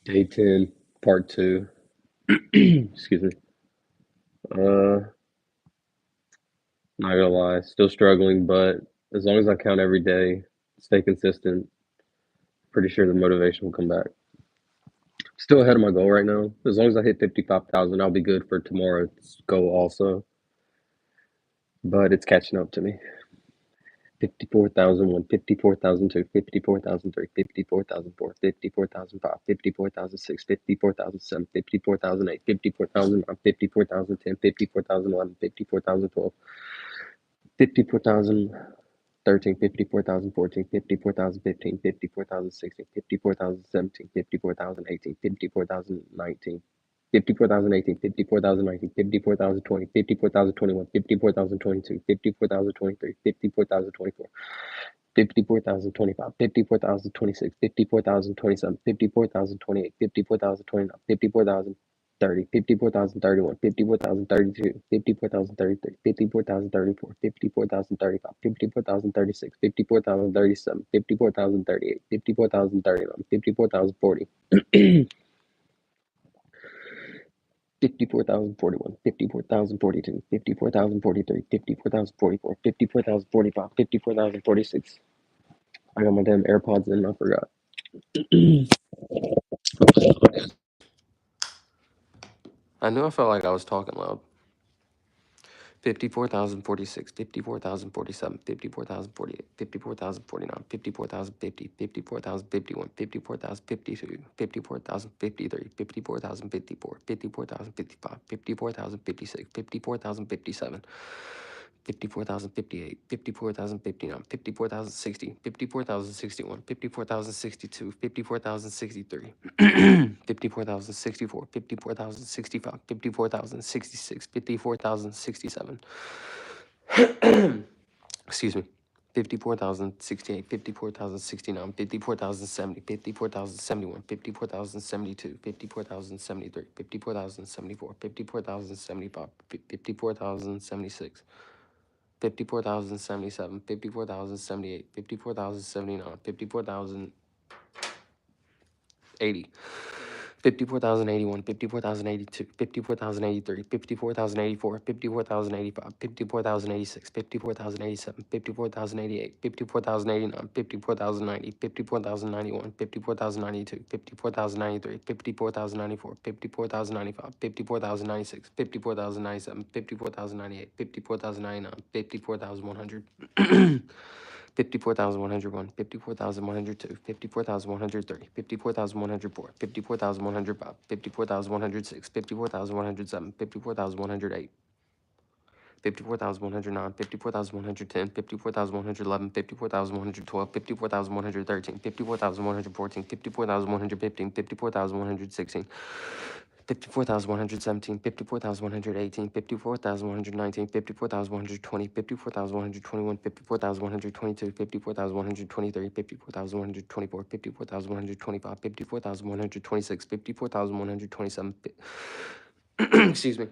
Day 10, part 2. Excuse me. Not gonna lie, still struggling, but as long as I count every day, stay consistent, pretty sure the motivation will come back. Still ahead of my goal right now. As long as I hit 55,000, I'll be good for tomorrow's goal also. But it's catching up to me. 54,001, 54,002, 54,003, 54,004, 54,005, 54,006, 54,007, 54,008, 54,009, 54,010, 54,011, 54,012, 54,013, 54,014, 54,015, 54,016, 54,017, 54,018, 54,019. 54,018, 54,019, 54,020, 54,021, 54,022, 54,023, 54,024, 54,025, 54,026, 54,027, 54,028, 54,029, 54,030, 54,031, 54,032, 54,033, 54,034, 54,035, 54,036, 54,037, 54,038, 54,039, 54,040. 54,041, 54,042, 54,043, 54,044, 54,045, 54,046. I got my damn AirPods in, I forgot. I knew I felt like I was talking loud. 54,046, 54,047, 54,048, 54,049, 54,050, 54,051, 54,052, 54,053, 54,054, 54,055, 54,056, 54,057. 54,058, 54,059, 54,060, 54,061, 54,062, 54,063, 54,064, 54,065, 54,066, 54,067. Excuse me. 54,068, 54,069, 54,070, 54,071, 54,072, 54,073, 54,074, 54,075, 54,076. 54,077, 54,078, 54,079, 54,080, 54,081, 54,082, 54,083, 54,084, 54,085, 54,086, 54,087, 54,088, 54,089, 54,090, 54,091, 54,092, 54,093, 54,094, 54,095, 54,096, 54,097, 54,098, 54,099, 54,100. 54,101, 54,102, 54,103, 54,104, 54,105, 54,106, 54,107, 54,108, 54,109, 54,110, 54,111, 54,112, 54,113, 54,114, 54,115, 54,116. 54,117, 54,118, 54,119, 54,120, 54,121, 54,122, 54,123, 54,124, 54,125, 54,126, 54,127. Excuse me.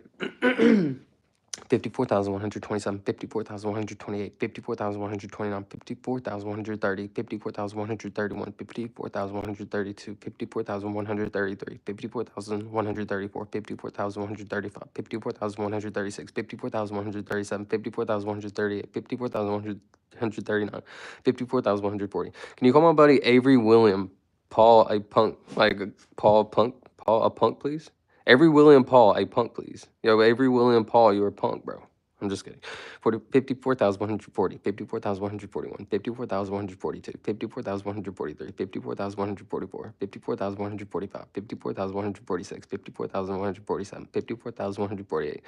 54,127, 54,128, 54,129, 54,130, 54,131, 54,132, 54,133, 54,134, 54,135, 54,136, 54,137, 54,138, 54,139, 54,140. Can you call my buddy Avery William Paul a punk, like Paul Punk, Paul a punk, please? Avery William Paul, a punk, please. Yo, Avery William Paul, you're a punk, bro. I'm just kidding. 54,140, 54,141, 54,142, 54,143, 54,144, 54,145, 54,146, 54,147, 54,148,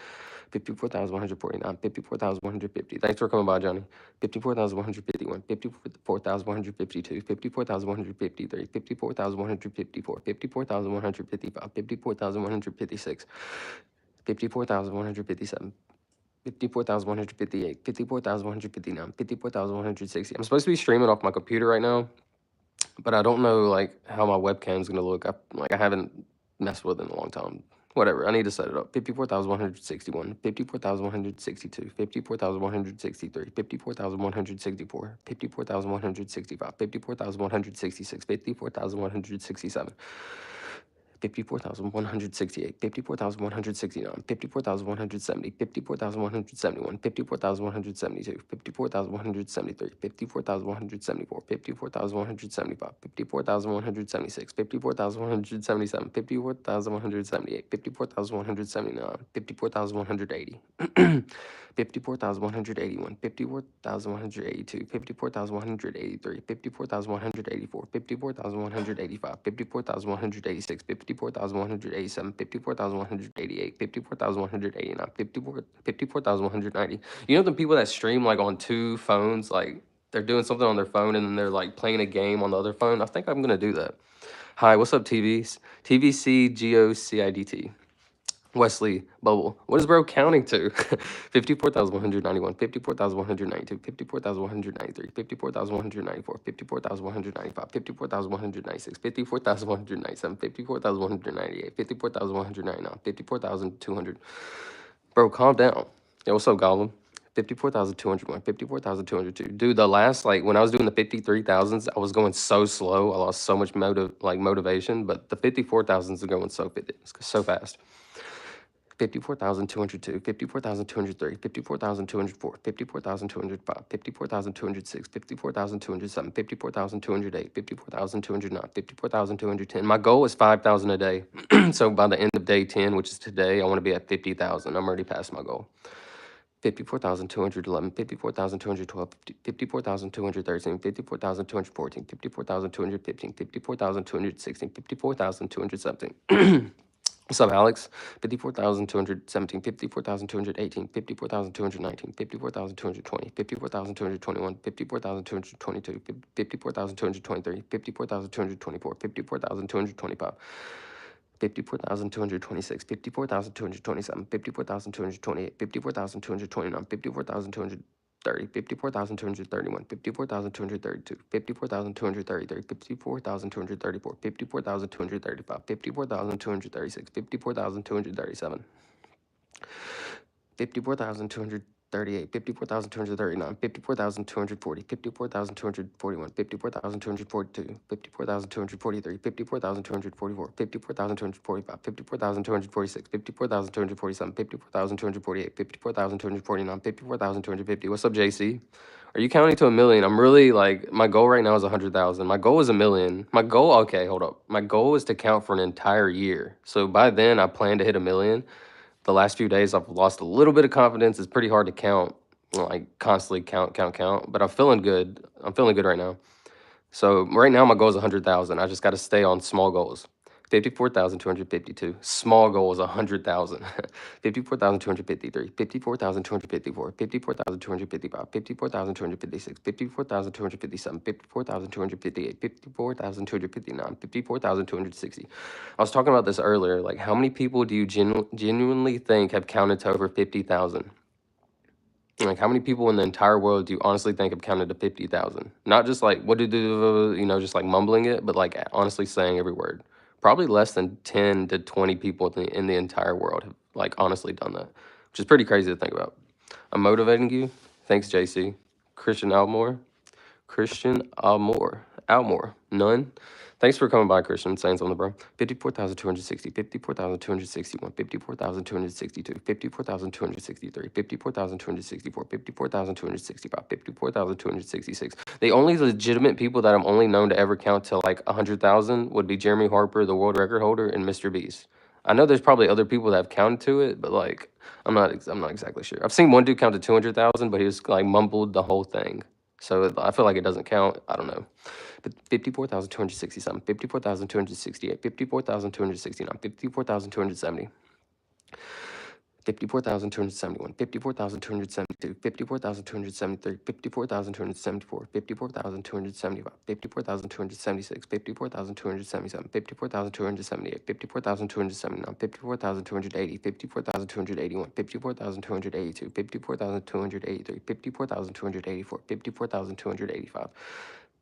54,149, 54,150. Thanks for coming by, Johnny. 54,151, 54,152, 54,153, 54,154, 54,155, 54,156, 54,157. 54,158, 54,159, 54,160. I'm supposed to be streaming off my computer right now, but I don't know like how my webcam's gonna look. I haven't messed with it in a long time. Whatever, I need to set it up. 54,161, 54,162, 54,163, 54,164, 54,165, 54,166, 54,167. 54,168, 54,169, 54,170, 54,171, 54,172, 54,173, 54,174, 54,175, 54,176, 54,177, 54,178, 54,179, 54,180. 54,181, 54,182, 54,183, 54,184, 54,185, 54,186, 54,187, 54,188, 54,189, 54,190. You know the people that stream like on two phones, like they're doing something on their phone and then they're like playing a game on the other phone? I think I'm gonna do that. Hi, what's up, TVs? TVCGOCIDT. Wesley Bubble. What is bro counting to? 54,191, 54,192, 54,193, 54,194, 54,195, 54,196, 54,197, 54,198, 54,199, 54,200. Bro, calm down. Yo, what's up, Goblin? 54,201, 54,202. Dude, the last, like, when I was doing the 53,000s, I was going so slow. I lost so much motivation, but the 54,000s are going so fast. 54,202, 54,203, 54,204, 54,205, 54,206, 54,207, 54,208, 54,209, 54,210. My goal is 5,000 a day. So by the end of day 10, which is today, I want to be at 50,000. I'm already past my goal. 54,211, 54,212, 54,213, 54,214, 54,215, 54,216, 54,217. What's up, Alex? 54,217, 54,218, 54,219, 54,220, 54,221, 54,222, 54,223, 54,224, 54,225. 54,226, 54,227, 54,228, 54,229, 54,230, 54,231, 54,232, 54,233, 54,234, 54,235, 54,236, 54,237. 54,238, 54,239, 54,240, 54,241, 54,242, 54,243, 54,244, 54,245, 54,246, 54,247, 54,248, 54,249, 54,250. What's up, JC? Are you counting to a million? I'm really like, my goal right now is 100,000. My goal is a million. My goal, okay, hold up. My goal is to count for an entire year. So by then, I plan to hit a million. The last few days, I've lost a little bit of confidence. It's pretty hard to count, like constantly count. But I'm feeling good. I'm feeling good right now. So right now, my goal is 100,000. I just got to stay on small goals. 54,252. Small goal is 100,000. 54,253. 54,254. 54,255. 54,256. 54,257. 54,258. 54,259. 54,260. I was talking about this earlier. Like, how many people do you genuinely think have counted to over 50,000? Like, how many people in the entire world do you honestly think have counted to 50,000? Not just like, what just like mumbling it, but like honestly saying every word. Probably less than 10 to 20 people in the entire world have like honestly done that, which is pretty crazy to think about. I'm motivating you. Thanks, JC. Christian Almore. Almore. None. Thanks for coming by, Christian. Saying something, bro. 54,260, 54,261, 54,262, 54,263, 54,264, 54,265, 54,266. The only legitimate people that I'm only known to ever count to like 100,000 would be Jeremy Harper, the world record holder, and Mr. Beast. I know there's probably other people that have counted to it, but like I'm not exactly sure. I've seen one dude count to 200,000, but he was like mumbled the whole thing. So I feel like it doesn't count. I don't know. But 54,267, 54,268, 54,269, 54,270. 54,271, 54,272, 54,273, 54,274, 54,275, 54,276, 54,277, 54,278, 54,279, 54,280, 54,281, 54,282, 54,283, 54,284, 54,285.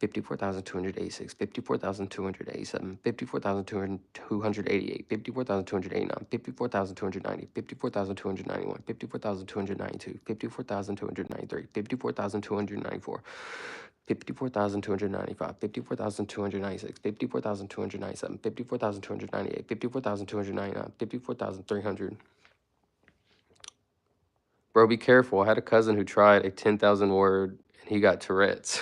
54,286, 54,287, 54,288, 54,289, 54,290, 54,291, 54,292, 54,293, 54,294, 54,295, 54,296, 54,297, 54,298, 54,299, 54,300. Bro, be careful. I had a cousin who tried a 10,000 word and he got Tourette's.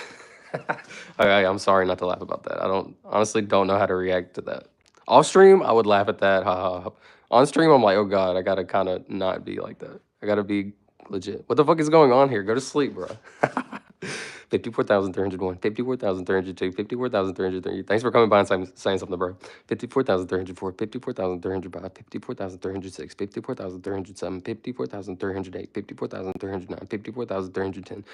Okay, I'm sorry not to laugh about that. I don't honestly don't know how to react to that. Off stream, I would laugh at that. Ha ha ha. On stream, I'm like, oh God, I gotta kind of not be like that. I gotta be legit. What the fuck is going on here? Go to sleep, bro. 54,301, 54,302, 54,303. Thanks for coming by and saying something, bro. 54,304, 54,305, 54,306, 54,307, 54,308, 54,309, 54,310,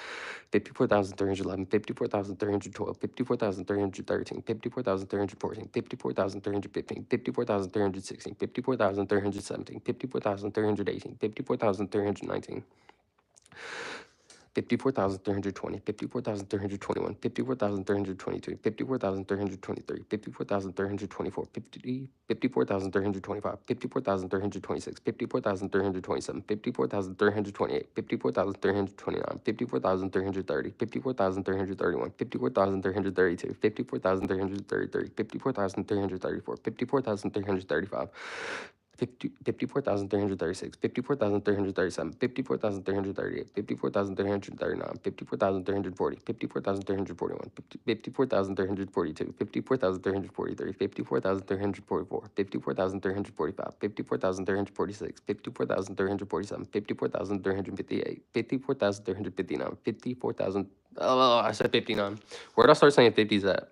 54,311, 54,312, 54,313, 54,314, 54,315, 54,316, 54,317, 54,318, 54,319. 54,320, 54,321, 54,322, 54,323, 54,324, 54,325, 54,326, 54,327, 54,328, 54,329, 54,330, 54,331, 54,332, 54,333, 54,334, 54,335. 54,336, 54,337, 54,338, 54,339, 54,340, 54,341, 54,342, 54,343, 54,344, 54,345, 54,346, 54,347, 54,358, 54,359, 54,000. Oh, I said 59. Where did I start saying 50s at?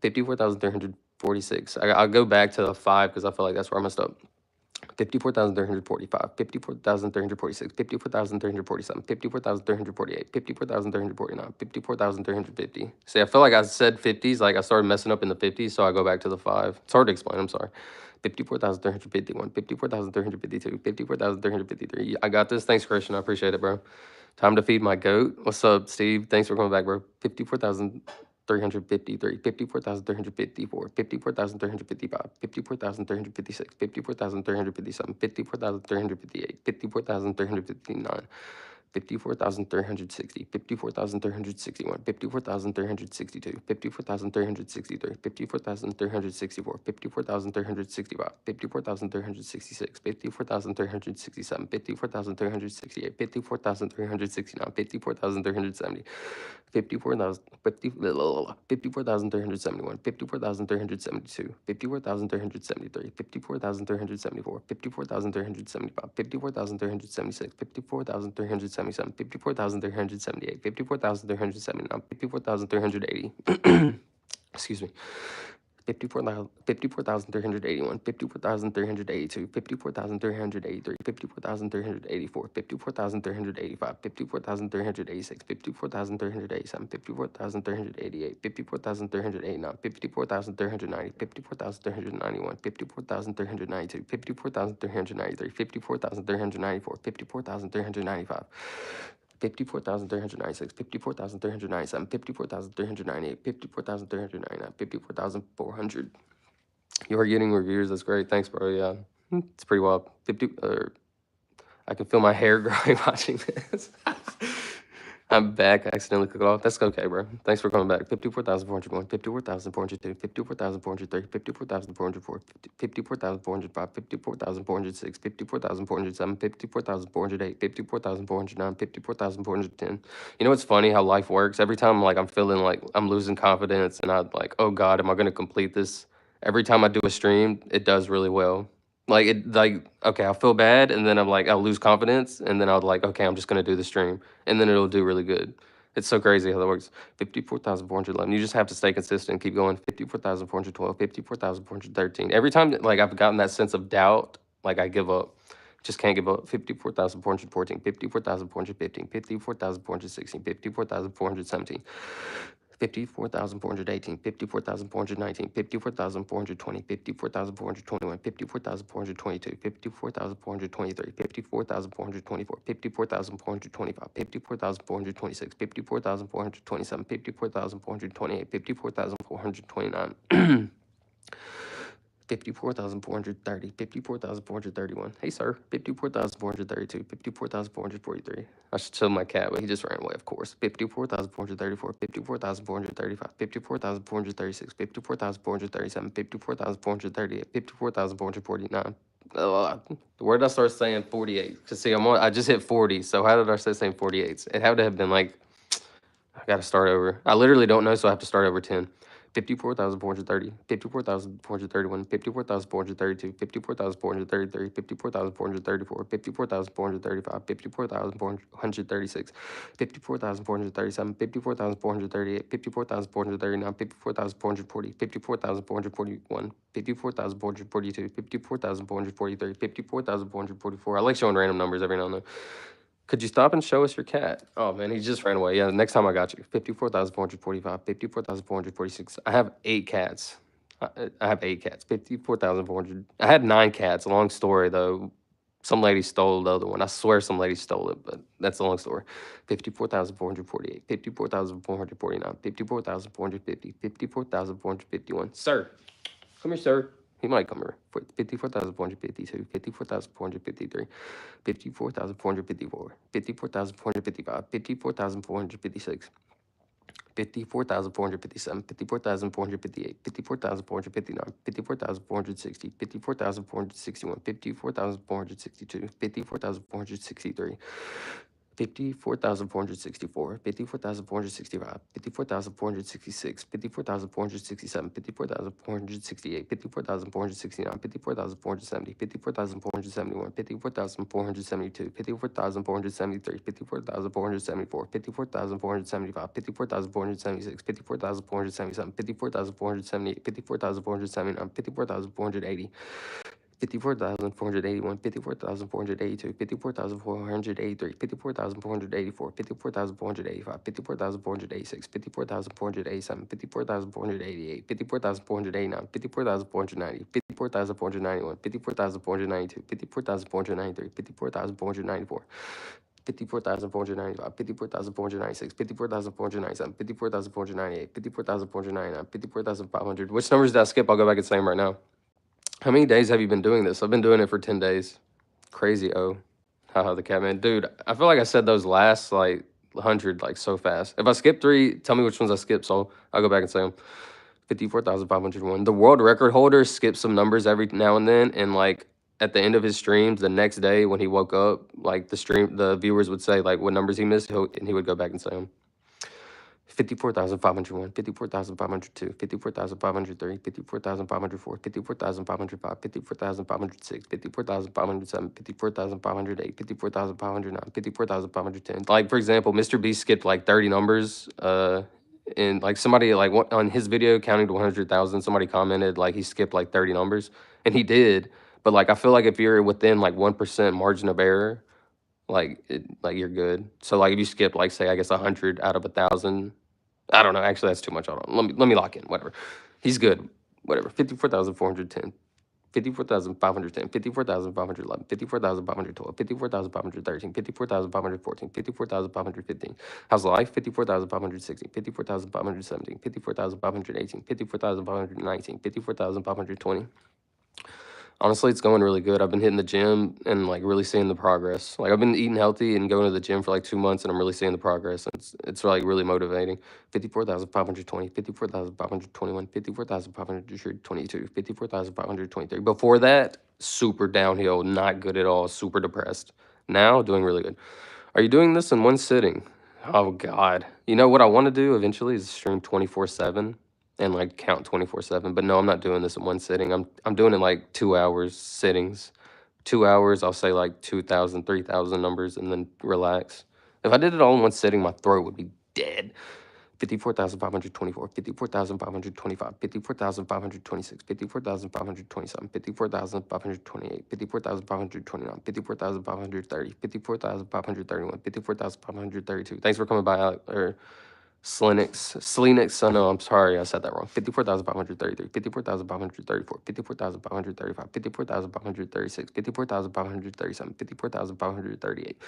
54,346. I'll go back to the 5 because I feel like that's where I messed up. 54,345, 54,346, 54,347, 54,348, 54,349, 54,350. See, I feel like I said 50s, like I started messing up in the 50s, so I go back to the 5. It's hard to explain, I'm sorry. 54,351, 54,352, 54,353. I got this. Thanks, Christian. I appreciate it, bro. Time to feed my goat. What's up, Steve? Thanks for coming back, bro. 54,353, 54,354, 54,355, 54,356, 54,357, 54,358, 54,359. 54,360, 54,361, 54,362, 54,363, 54,364, 54,365, 54,366, 54,367, 54,368, 54,369, 54,370, 54,371, 54,372, 54,373, 54,374, 54,375, 54,376, 54,377, 54,378, 54,379, 54,380. Excuse me. 54,381, 54,382, 54,383, 54,384, 54,385, 54,386, 54,387, 54,388, 54,389, 54,390, 54,391, 54,392, 54,393, 54,394, 54,395. 54,396, 54,397, 54,398, 54,399, 54,400. You are getting reviews. That's great. Thanks, bro. Yeah, it's pretty wild. 50. I can feel my hair growing watching this. I'm back. I accidentally clicked it off. That's okay, bro. Thanks for coming back. 54,401, 54,402, 54,403, 54,404, 54,405, 54,406, 54,407, 54,408, 54,409, 54,410. You know what's funny? How life works. Every time like I'm feeling like I'm losing confidence and I'm like, oh God, am I gonna complete this? Every time I do a stream, it does really well. Okay, I'll feel bad and then I'm like, I'll lose confidence and then I'll like, okay, I'm just gonna do the stream and then it'll do really good. It's so crazy how that works. 54,411. You just have to stay consistent, keep going. 54,412, 54,413. Every time like I've gotten that sense of doubt, like I give up. Just can't give up. 54,414, 54,415, 54,416, 54,417. 54,418, 54,419, 54,420, 54,421, 54,422, 54,423, 54,424, 54,425, 54,426, 54,427, 54,428, 54,429. 54,430, 54,431. Hey, sir. 54,432, 54,443. I should show my cat, but he just ran away, of course. 54,434, 54,435, 54,436, 54,437, 54,438, 54,449. Where did I start saying 48? Because see, I just hit 40, so how did I start saying 48s? It had to have been like, I got to start over. I literally don't know, so I have to start over 10. 54,430, 54,431, 54,432, 54,433, 54,434, 54,435, 54,436, 54,437, 54,438, 54,439, 54,440, 54,441, 54,442, 54,443, 54,444. I like showing random numbers every now and then. Could you stop and show us your cat? Oh man, he just ran away. Yeah, next time I got you. 54,445, 54,446. I have 8 cats. I have 8 cats. 54,400. I had 9 cats. Long story though. Some lady stole the other one. I swear some lady stole it, but that's a long story. 54,448, 54,449, 54,450, 54,451. Sir, come here, sir. He might come here. 54,452, 54,453, 54,454, 54,455, 54,456, 54,457, 54,458, 54,459, 54,460, 54,461, 54,462, 54,463, 54,464, 54,465, 54,466, 54,467, 54,468, 54,469, 54,470, 54,471, 54,472, 54,473, 54,474, 54,475, 54,476, 54,477, 54,478, 54,479, 54,480. 54,481, 54,482, 54,483, 54,484, 54,485, 54,486, 54,487, 54,488, 54,489, 54,490, 54,491, 54,492, 54,493, 54,494. 54,495, 54,496, 54,497, 54,498, 54,499, 54,500. Which numbers did I skip? I'll go back and say them right now. How many days have you been doing this? I've been doing it for 10 days. Crazy, oh. Haha, the cat man. Dude, I feel like I said those last, like, 100, like, so fast. If I skip 3, tell me which ones I skipped, so I'll go back and say them. 54,501. The world record holder skips some numbers every now and then, and, like, at the end of his streams, the next day when he woke up, like, the viewers would say, like, what numbers he missed, and he would go back and say them. 54,501, 54,502, 54,503, 54,504, 54,505, 54,506, 54,507, 54,508, 54,509, 54,510. Like, for example, Mr. B skipped like 30 numbers. And like somebody like on his video counting to 100,000, somebody commented like he skipped like 30 numbers, and he did. But like I feel like if you're within like 1% margin of error, like you're good. So like if you skip like say I guess 100 out of 1,000, I don't know. Actually, that's too much. Hold on. Let me lock in. Whatever. He's good. Whatever. 54,410. 54,510, 54,511, 54,512, 54,513, 54,514, 54,515. How's life? 54,516, 54,517, 54,518, 54,519, 54,520. Honestly, it's going really good. I've been hitting the gym and like really seeing the progress. Like I've been eating healthy and going to the gym for like 2 months, and I'm really seeing the progress. It's like really motivating. 54,520, 54,521, 54,522, 54,523. Before that, super downhill, not good at all, super depressed. Now, doing really good. Are you doing this in one sitting? Oh God. You know what I want to do eventually is stream 24/7 and like count 24/7. But no, I'm not doing this in one sitting. I'm doing it like 2 hours sittings. 2 hours, I'll say like 2,000, 3,000 numbers and then relax. If I did it all in one sitting, my throat would be dead. 54,524, 54,525, 54,526, 54,527, 54,528, 54,529, 54,530, 54,531, 54,532. Thanks for coming by, Slinix, oh no, I'm sorry, I said that wrong. 54,533, 54,534, 54,535, 54,536, 54,537, 54,538,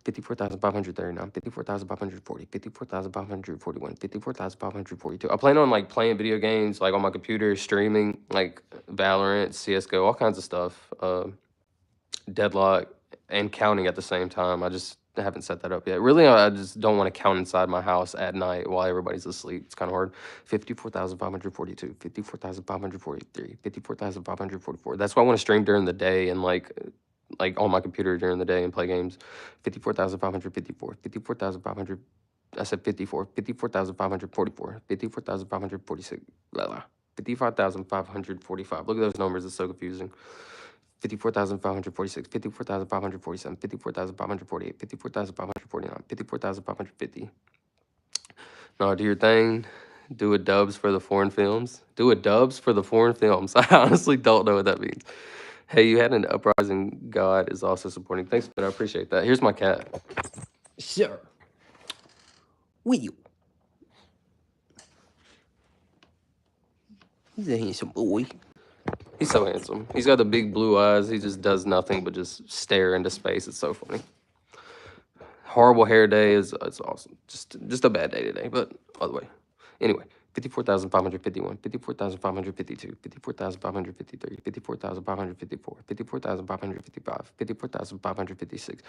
54,539, 54,540, 54,541, 54,542. I plan on like playing video games like on my computer, streaming like Valorant, CS:GO, all kinds of stuff. Deadlock and counting at the same time. I just haven't set that up yet. Really, I just don't want to count inside my house at night while everybody's asleep. It's kind of hard. 54,542, 54,543, 54,544. That's why I want to stream during the day and like on my computer during the day and play games. 54,554, 54,500. I said 54, 54,544, 54,546, 55,545. Look at those numbers, it's so confusing. 54,546, 54,547, 54,548, 54,549, 54,550. No, do your thing. Do a dubs for the foreign films. Do a dubs for the foreign films. I honestly don't know what that means. Hey, you had an uprising god is also supporting. Thanks, but I appreciate that. Here's my cat. Sure. Wheel. He's a handsome boy. He's so handsome. He's got the big blue eyes. He just does nothing but just stare into space. It's so funny. Horrible hair day is it's awesome. Just a bad day today, but other way. Anyway, 54,551, 54,552, 54,553, 54,554, 54,555, 54,556,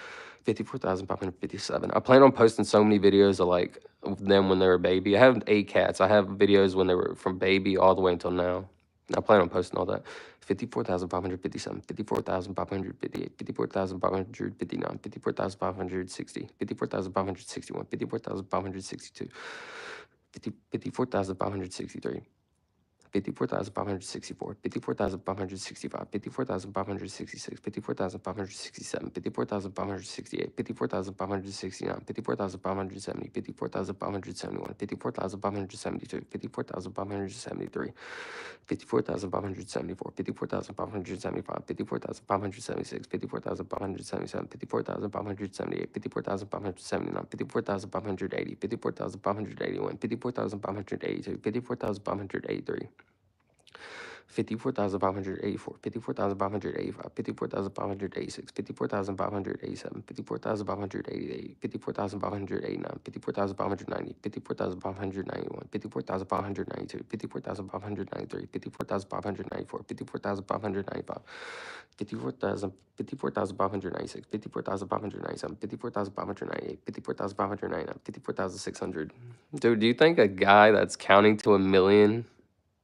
54,557. I plan on posting so many videos of like them when they were a baby. I have 8 cats. I have videos when they were from baby all the way until now. I plan on posting all that. 54,557, 54,558, 54,559, 54,560, 54,561, 54,562, 54,563. 54,564, 54,565, 54,566, 54,567, 54,568, 54,569, 54,570, 54,571, 54,572, 54,573, 54,574, 54,575, 54,576, 54,577, 54,578, 54,579, 54,580, 54,581, 54,582, 54,583. 54,584, 54,585, 54,586, 54,587, 54,588, 54,589, 54,590, 54,591, 54,592, 54,593, 54,594, 54,595, 54,596, 54,597, 54,598, 54,599, 54,600. Dude, do you think a guy that's counting to 1,000,000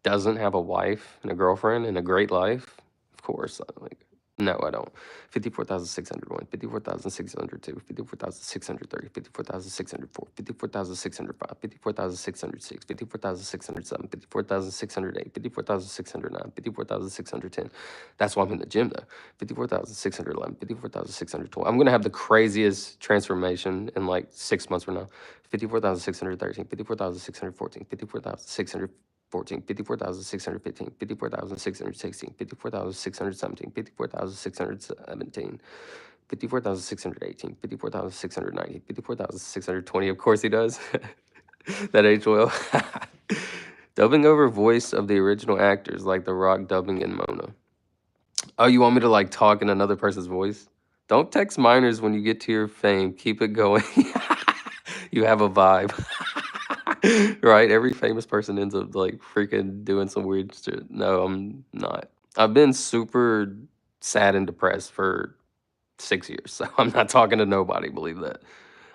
doesn't have a wife and a girlfriend and a great life? Of course. No, I don't. 54,601, 54,602, 54,630, 54,604, 54,605, 54,606, 54,607, 54,608, 54,609, 54,610. That's why I'm in the gym though. 54,611, 54,612. I'm gonna have the craziest transformation in like 6 months from now. 54,613, 54,614, 54,614, 54,615, 54,616, 54,617, 54,617, 54,618, 54,690, 54,620. Of course he does. That age well. Dubbing over voice of the original actors, like The Rock dubbing in Mona. Oh, you want me to like talk in another person's voice? Don't text minors when you get to your fame. Keep it going. You have a vibe. Right? Every famous person ends up like freaking doing some weird shit. No, I'm not. I've been super sad and depressed for 6 years, so I'm not talking to nobody, believe that.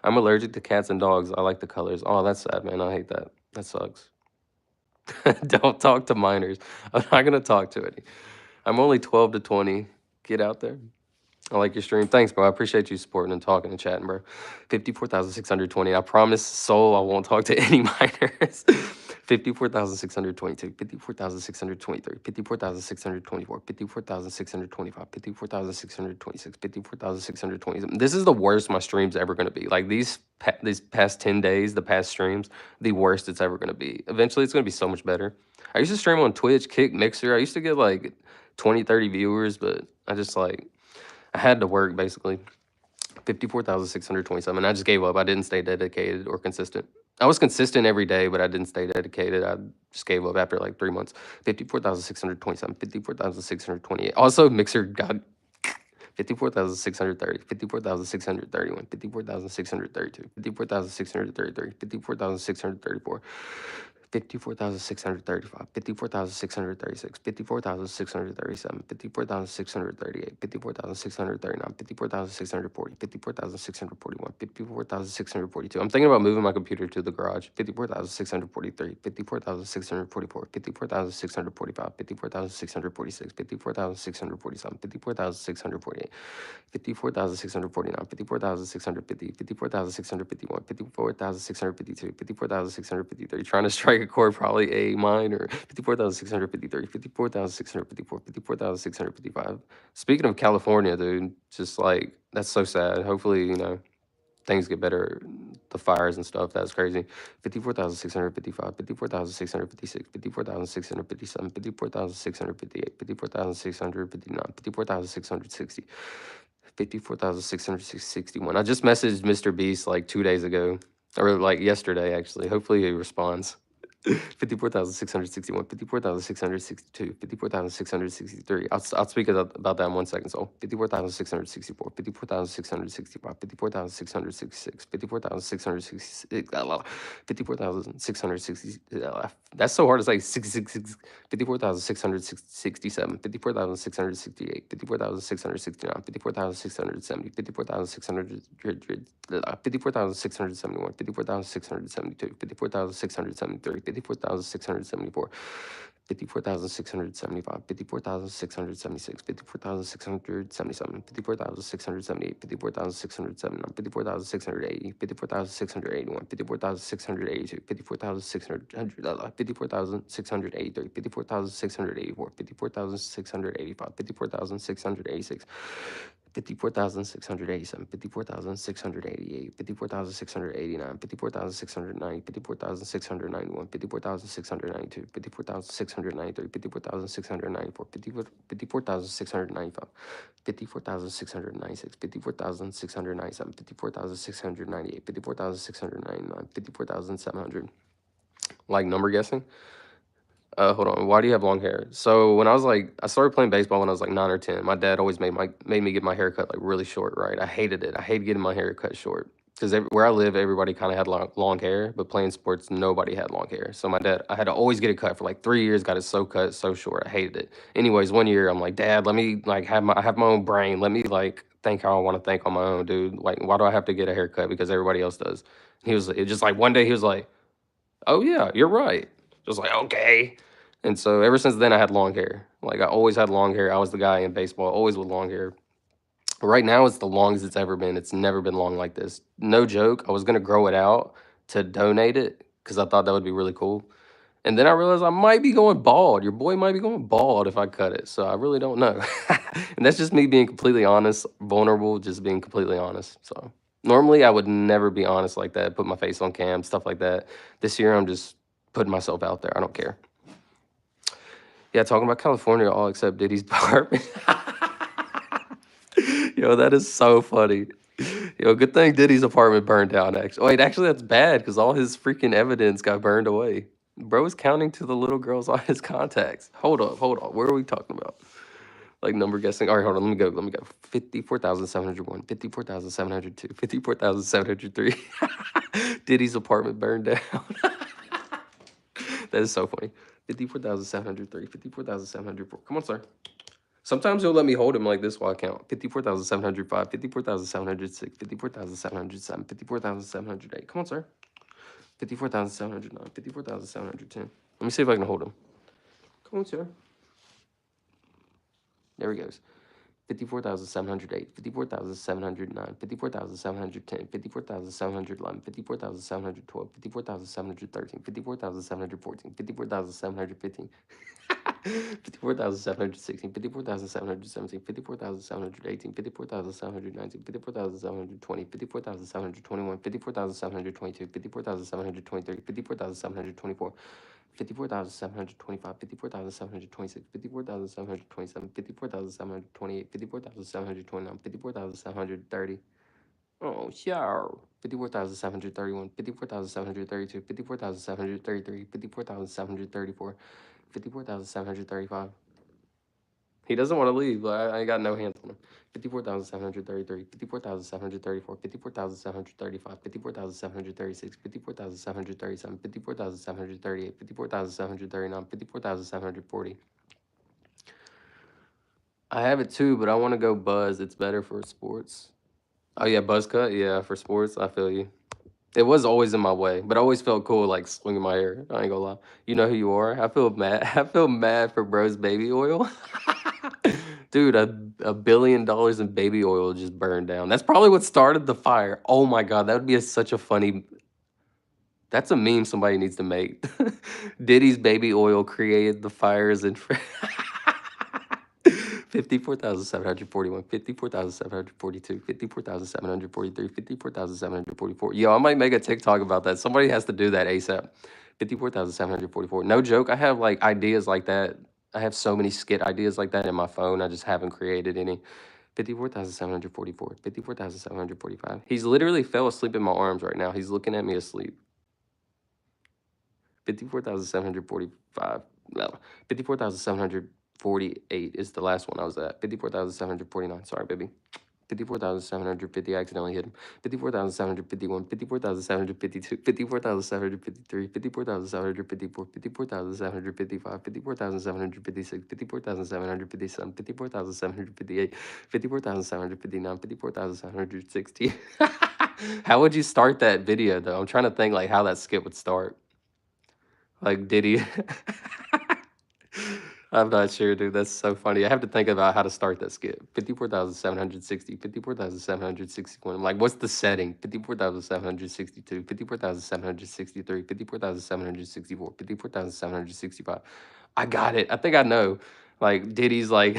I'm allergic to cats and dogs. I like the colors. Oh, that's sad, man. I hate that. That sucks. Don't talk to minors. I'm not gonna talk to any. I'm only 12 to 20. Get out there. I like your stream. Thanks, bro. I appreciate you supporting and talking and chatting, bro. 54,620. I promise, soul, I won't talk to any minors. 54,622, 54,623, 54,624, 54,625, 54,626, 54,627. This is the worst my stream's ever going to be. Like these past 10 days, the past streams, the worst it's ever going to be. Eventually, it's going to be so much better. I used to stream on Twitch, Kick, Mixer. I used to get like 20, 30 viewers, but I just like, I had to work, basically. 54,627. I just gave up. I didn't stay dedicated or consistent. I was consistent every day, but I didn't stay dedicated. I just gave up after like 3 months. 54,627, 54,628. Also, Mixer got 54,630, 54,631, 54,632, 54,633, 54,634. 54,635, 54,636, 54,637, 54,638, 54,639, 54,640, 54,641, 54,642. I'm thinking about moving my computer to the garage. 54,643, 54,644, 54,645, 54,646, 54,647, 54,648. 54,649, 54,650, 54,651, 54,652, 54,653. Trying to strike a chord, probably A minor. 54,653, 54,654, 54,655. Speaking of California, dude, just like, that's so sad. Hopefully, things get better. The fires and stuff, that's crazy. 54,655, 54,656, 54,657, 54,658, 54,659, 54,660. 54,661. I just messaged Mr. Beast like 2 days ago, or like yesterday, actually. Hopefully he responds. 54,661, 54,662, 54,663. I'll speak about that in 1 second. So 54,664, 54,665, 54,666, 54,666, 54,660. That's so hard to say. 54,667, 54,668, 54,669, 54,670, 54,671, 54,672, 54,673, 54,674. 54,675, 54,676, 54,677, 54,678, 54,679, 54,680, 54,681, 54,682, 54,683, 54,684, 54,685, 54,686. 54,687, 54,688, 54,689, 54,690, 54,691, 54,692, 54,693, 54,694, 54,695, 54,696, 54,697, 54,698, 54,699, 54,700. Like number guessing? Hold on. Why do you have long hair? So when I was like, I started playing baseball when I was like 9 or 10. My dad always made me get my hair cut like really short, right? I hated it. I hated getting my hair cut short because where I live, everybody kind of had long hair, but playing sports, nobody had long hair. So my dad, I had to always get it cut for like 3 years. Got it so cut so short. I hated it. Anyways, one year I'm like, Dad, let me like I have my own brain. Let me like think how I want to think on my own, dude. Like, why do I have to get a haircut because everybody else does? He was it just like one day he was like, oh yeah, you're right. Just like, okay. And so ever since then I had long hair. Like I always had long hair. I was the guy in baseball, always with long hair. Right now it's the longest it's ever been. It's never been long like this. No joke. I was gonna grow it out to donate it because I thought that would be really cool. And then I realized I might be going bald. Your boy might be going bald if I cut it. So I really don't know. And that's just me being completely honest, vulnerable, just being completely honest. So normally I would never be honest like that, put my face on cam, stuff like that. This year I'm just putting myself out there. I don't care. Yeah, talking about California, all except Diddy's apartment. Yo, that is so funny. Yo, good thing Diddy's apartment burned down, actually. Wait, actually, that's bad because all his freaking evidence got burned away. Bro is counting to the little girls on his contacts. Hold up, hold on. Where are we talking about? Like number guessing. All right, hold on. Let me go. Let me go. 54,701, 54,702, 54,703. Diddy's apartment burned down. That is so funny. 54,703, 54,704. Come on, sir. Sometimes he'll let me hold him like this while I count. 54,705, 54,706, 54,707, 54,708. Come on, sir. 54,709, 54,710. Let me see if I can hold him. Come on, sir. There he goes. 54,708, 54,709, 54,710, 54,711, 54,712, 54,713, 54,714, 54,715. 54,716, 54,717, 54,718, 54,719, 54,720, 54,721, 54,722, 54,723, 54,724. 54,725, 54,726, 54,727, 54,728, 54,729, 54,730. Oh, sure. 54,731, 54,732, 54,733, 54,734, 54,735. He doesn't want to leave, but I got no hands on him. 54,733, 54,734, 54,735, 54,736, 54,737, 54,738, 54,739, 54,740. I have it too, but I want to go Buzz. It's better for sports. Oh yeah, buzz cut. Yeah, for sports, I feel you. It was always in my way, but I always felt cool like swinging my hair. I ain't gonna lie. You know who you are. I feel mad. I feel mad for bro's baby oil. Dude, $1 billion in baby oil just burned down. That's probably what started the fire. Oh my god, that would be such a funny. That's a meme somebody needs to make. Diddy's baby oil created the fires in. 54,741, 54,742, 54,743, 54,744. Yo, I might make a TikTok about that. Somebody has to do that ASAP. 54,744. No joke. I have like ideas like that. I have so many skit ideas like that in my phone. I just haven't created any. 54,744, 54,745. He's literally fell asleep in my arms right now. He's looking at me asleep. 54,745. No, 54,748 is the last one I was at. 54,749. Sorry, baby. 54,750. I accidentally hit him. 54,751. 54,752. 54,753. 54,754. 54,755. 54,756. 54,757. 54,758. 54,759. 54,760. How would you start that video though? I'm trying to think like how that skit would start. Like, did he? I'm not sure, dude. That's so funny. I have to think about how to start that skit. 54,760, 54,761. I'm like, what's the setting? 54,762, 54,763, 54,764, 54,765. I got it. I think I know. Like, Diddy's like,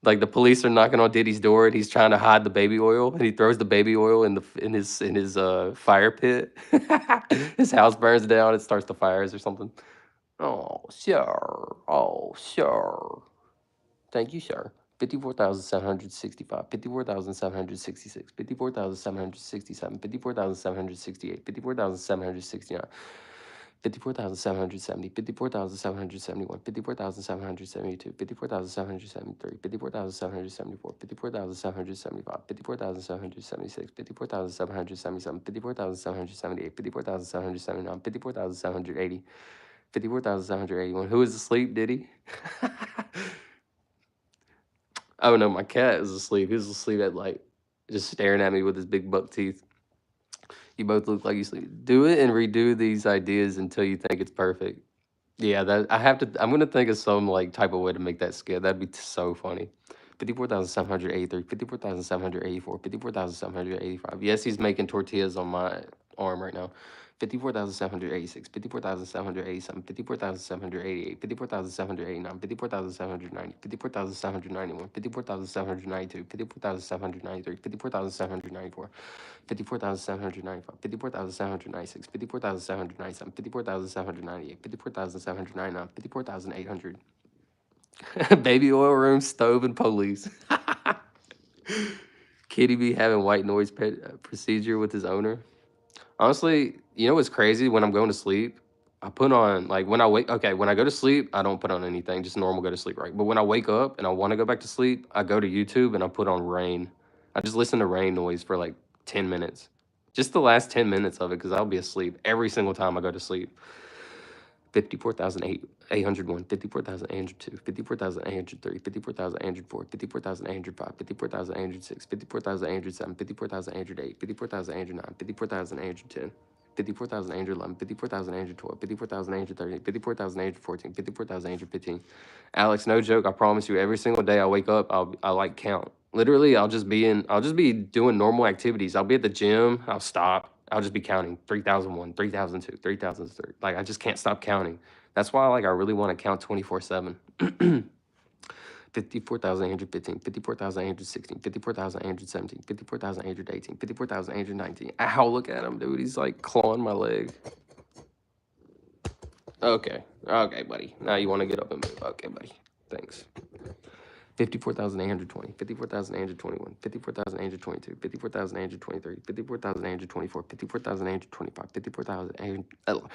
like the police are knocking on Diddy's door and he's trying to hide the baby oil and he throws the baby oil in his fire pit. His house burns down. It starts the fires or something. Oh, sure. Oh, sure. Thank you, sir. 54,765, 54,766, 54,767, 54,768, 54,769, 54,770, 54,771, 54,772, 54,773, 54,774, 54,775, 54,776, 54,777, 54,778, 54,779, 54,780, 54,781. Who is asleep, did he? Oh no, my cat is asleep. He's asleep at like just staring at me with his big buck teeth. You both look like you sleep. Do it and redo these ideas until you think it's perfect. Yeah, that I have to. I'm gonna think of some like type of way to make that skit. That'd be so funny. 54,783, 54,784, 54,785. Yes, he's making tortillas on my arm right now. 54,786, 54,787, 54,788, 54,789, 54,790, 54,791, 54,792, 54,793, 54,794. 54,795, 54,796, 54,797, 54,798, 54,799, 54,800. Baby oil room, stove, and police. Kitty be having white noise procedure with his owner. Honestly, you know what's crazy? When I'm going to sleep, I put on like when I wake. Okay, when I go to sleep, I don't put on anything, just normal go to sleep, right? But when I wake up and I want to go back to sleep, I go to YouTube and I put on rain. I just listen to rain noise for like 10 minutes, just the last 10 minutes of it, because I'll be asleep every single time I go to sleep. 54,801, 54,802, 54,803, 54,804, 54,805, 54,806, 54,807, 54,808, 54,809, 54,810. 54,811, 54,812, 54,813, 54,814, 54,815. Alex, no joke. I promise you, every single day I wake up, I like count. Literally, I'll just be doing normal activities. I'll be at the gym. I'll stop. I'll just be counting 3,001, 3,002, 3,003. Like I just can't stop counting. That's why like I really want to count 24/7. 54,815, 54,816, 54,817, 54,818, 54,819. Ow, look at him, dude. He's like clawing my leg. Okay. Okay, buddy. Now you want to get up and move. Okay, buddy. Thanks. 54,820, 54,821, 54,822, 54,823, 54,824, 54,825, 54,825,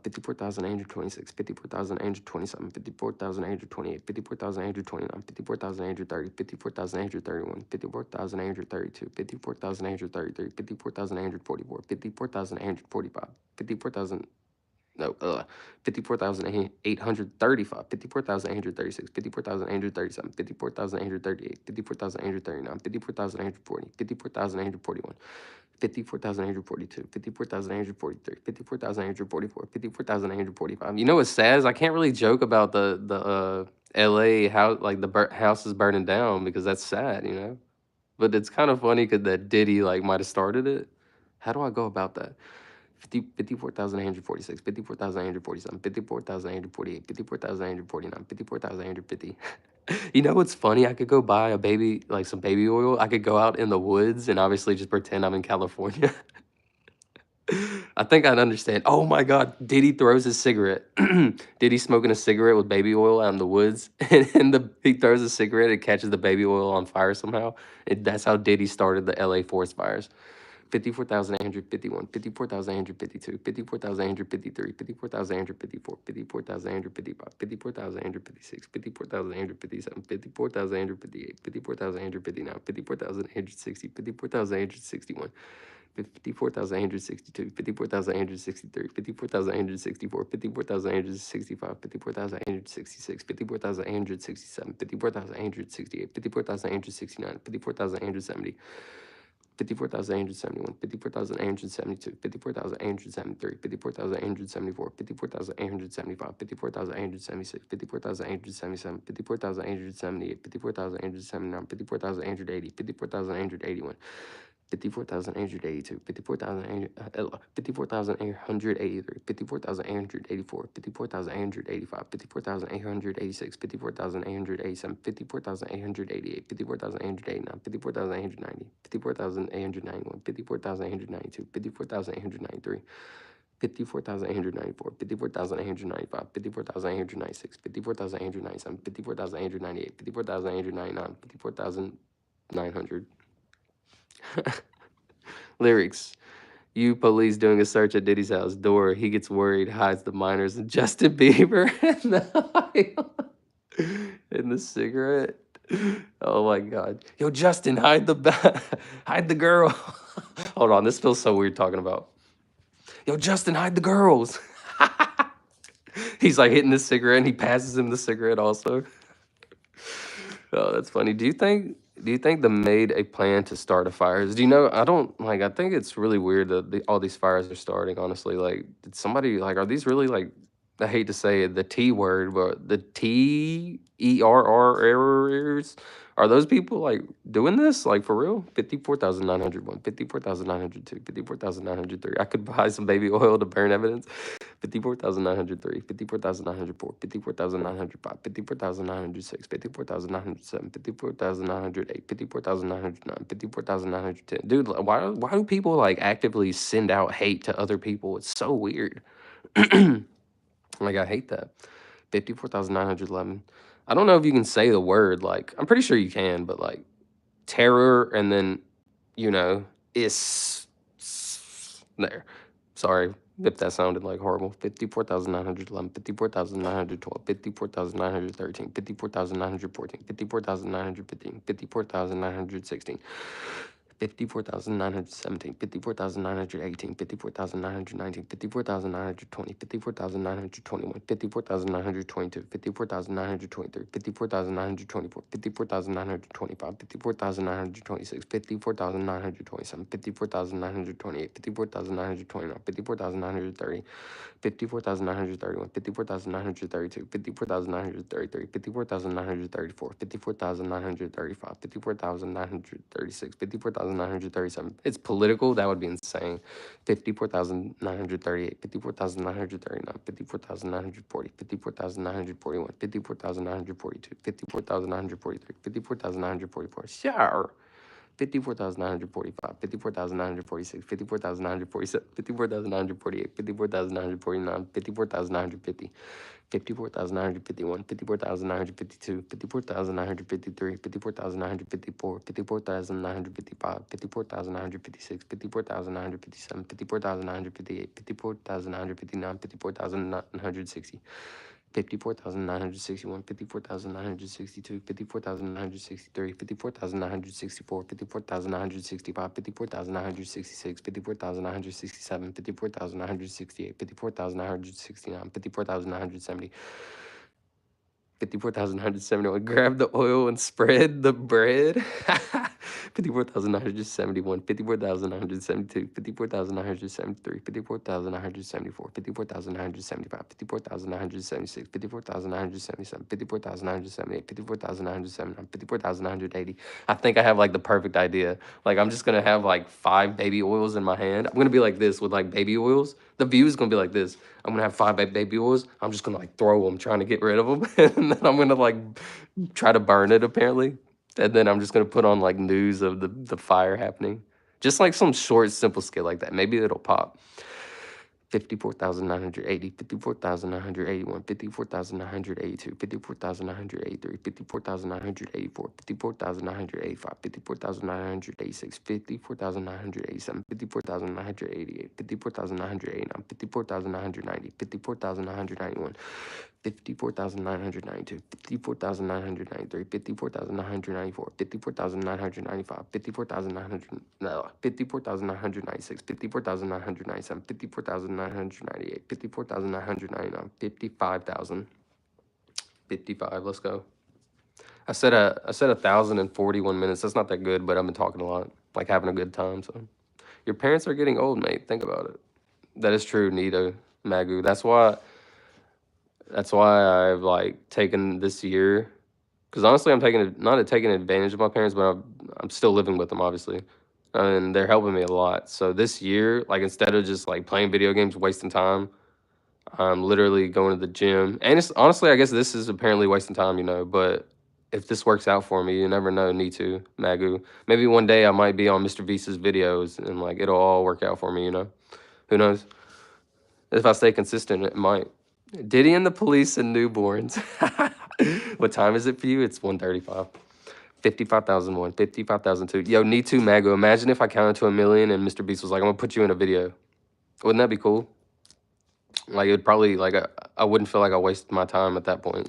54,826, 54,827, 54,828, 54,829, 54,830, 54,831, 54,832, 54,833, 54,844, 54,845, 54,000. No, 54,835, 54,836, 54,837, 54,838, 54,839, 54,840, 54,841, 54,842, 54,843, 54,844, 54,845. You know what's sad is I can't really joke about the LA house, like the house is burning down, because that's sad, you know? But it's kind of funny because that Diddy like might have started it. How do I go about that? 54,846, 54,847, 54,848, 54,849, 54,850. You know what's funny? I could go buy a baby, like some baby oil. I could go out in the woods and obviously just pretend I'm in California. I think I'd understand. Oh my God, Diddy throws his cigarette. Diddy smoking a cigarette with baby oil out in the woods, and he throws a cigarette and catches the baby oil on fire somehow. And that's how Diddy started the LA forest fires. 54,851, 54,852, 54,853, 54,854, 54,855, 54,856, 54,857, 54,858, 54,859, 54,860, 54,861. 54,862, 54,863, 54,864, 54,865, 54,866, 54,867, 54,868, 54,869, 54,870. 54,871, 54,872, 54,873, 54,874, 54,875, 54,876, 54,877, 54,878, 54,879, 54,880, 54,881. 54,882, 54,883, 54,884, 54,885, 54,886, 54,887, 54,888, 54,889, 54,890, 54,891, 54,892, 54,893. 54,894, 54,895, 54,896, 54,897, 54,898, 54,899, 54,900. Lyrics. You police doing a search at Diddy's house door. He gets worried, hides the minors, and Justin Bieber in the aisle. In the cigarette. Oh my God. Yo, Justin, hide the hide the girl. Hold on, this feels so weird talking about. Yo, Justin, hide the girls. He's like hitting the cigarette and he passes him the cigarette also. Oh, that's funny. Do you think the made a plan to start a fires? Do you know? I don't like. I think it's really weird that all these fires are starting. Honestly, like, did somebody like? Are these really like? I hate to say it, the T word, but the TERR errors. Are those people like doing this like for real? 54,901, 54,902, 54,903. I could buy some baby oil to burn evidence. 54,903, 54,904, 54,905, 54,906, 54,907, 54,908, 54,909, 54,910. Dude, why do people like actively send out hate to other people? It's so weird. Like, I hate that. 54,911. I don't know if you can say the word, like, I'm pretty sure you can, but like terror and then, you know, is there. Sorry if that sounded like horrible. 54,911, 54,912, 54,913, 54,914, 54,915, 54,916. 54,917, 54,918, 54,919, 54,920, 54,921, 54,922, 54,923, 54,924, 54,925, 54,926, 54,927, 54,928, 54,929, 54,930, 54,931, 54,932, 54,933, 54,934, 54,935, 54,936, 54,937. It's political. That would be insane. 54,938, 54,939, 54,940, 54,941, 54,942, 54,943, 54,944. Sure. 54,945, 54,946, 54,947, 54,948, 54,949, 54,950, 54,951, 54,952, 54,953, 54,954, 54,955, 54,956, 54,957, 54,958, 54,959, 54,960. 54,961, 54,962, 54,963, 54,964, 54,965, 54,966, 54,967, 54,968, 54,969, 54,970, 54,971. Grab the oil and spread the bread. 54,971, 54,972, 54,973, 54,974, 54,975, 54,976, 54,977, 54,978, 54,979, 54,980. I think I have like the perfect idea. Like I'm just gonna have like 5 baby oils in my hand. I'm gonna be like this with like baby oils. The view is gonna be like this. I'm gonna have 5 baby oils. I'm just gonna like throw them, trying to get rid of them, and then I'm gonna like try to burn it apparently, and then I'm just gonna put on like news of the fire happening, just like some short, simple skit like that. Maybe it'll pop. 54,980, 54,981, 54,982, 54,983, 54,984, 54,985, 54,986, 54,987, 54,988, 54,989, 54,990, 54,991, 54,992, 54,993, 54,994, 54,995, 54,900, no, 54,996, 54,997, 54,998, 54,999, 55,000, 55. Let's go. I said 1,041 minutes. That's not that good, but I've been talking a lot, like having a good time. So your parents are getting old, mate. Think about it. That is true, Nita, Magu. That's why I've like taken this year, because honestly, I'm not taking advantage of my parents, but I'm still living with them, obviously, and they're helping me a lot. So this year, like instead of just like playing video games, wasting time, I'm literally going to the gym. And it's honestly, I guess this is apparently wasting time, But if this works out for me, you never know. Need to Magu. Maybe one day I might be on Mr. Visa's videos, and like it'll all work out for me. Who knows? If I stay consistent, it might. Diddy and the Police and Newborns. What time is it for you? It's 1:35. 55,001, 55,002. Yo, need to Mago. Imagine if I counted to 1,000,000 and Mr. Beast was like, I'm gonna put you in a video. Wouldn't that be cool? Like it would probably like I wouldn't feel like I wasted my time at that point.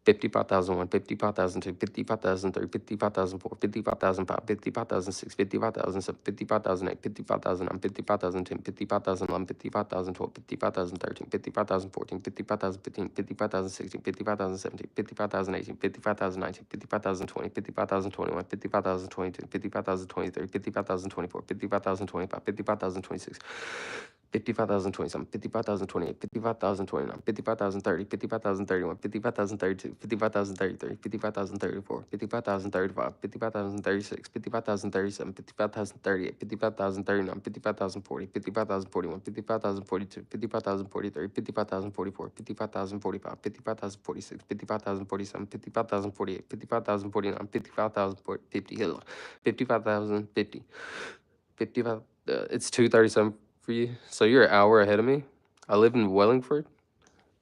55,001, 55,002, 55,003, 55,004, 55,005, 55,006, 55,007, 55,008, 55,009, 55,010, 55,011, 55,012, 55,013, 55,014, 55,015, 55,016, 55,017, 55,018, 55,019, 55,020, 55,021, 55,022, 55,023, 55,024, 55,025, 55,026. 55,027, 55,028, 55,029, 55,030, 55,031, 55,032, 55,033, 55,034, 55,035, 55,036, 55,037, 55,038, 55,039, 55,040, 55,041, 55,042, 55,043, 55,044, 55,045, 55,046, 55,047, 55,048, 55,049, 55,050, 55,050, 55. It's 2:37 for you. So you're an hour ahead of me. I live in Wellingford.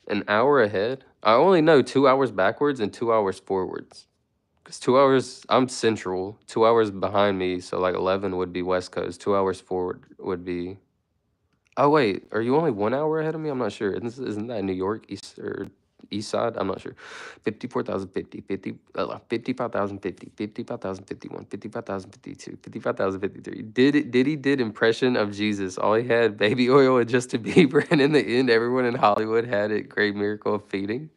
An hour ahead. I only know 2 hours backwards and 2 hours forwards. Because 2 hours, I'm central. 2 hours behind me, so like 11 would be West Coast. 2 hours forward would be. Oh wait, are you only 1 hour ahead of me? I'm not sure. Isn't that New York East or East Side? I'm not sure. 54,050, 55,050, 55,051, 55,052, 55,053. Did impression of Jesus. All he had baby oil and Justin Bieber, and in the end, everyone in Hollywood had it. Great miracle of feeding.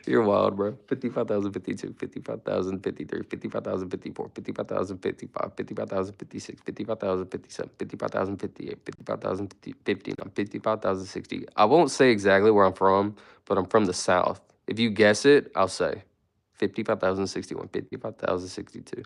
You're wild, bro. 55,052, 55,053, 55,054, 55,055, 55,056, 55,057, 55,058, 55,059, 55,060. I won't say exactly where I'm from, but I'm from the South. If you guess it, I'll say 55,061, 55,062,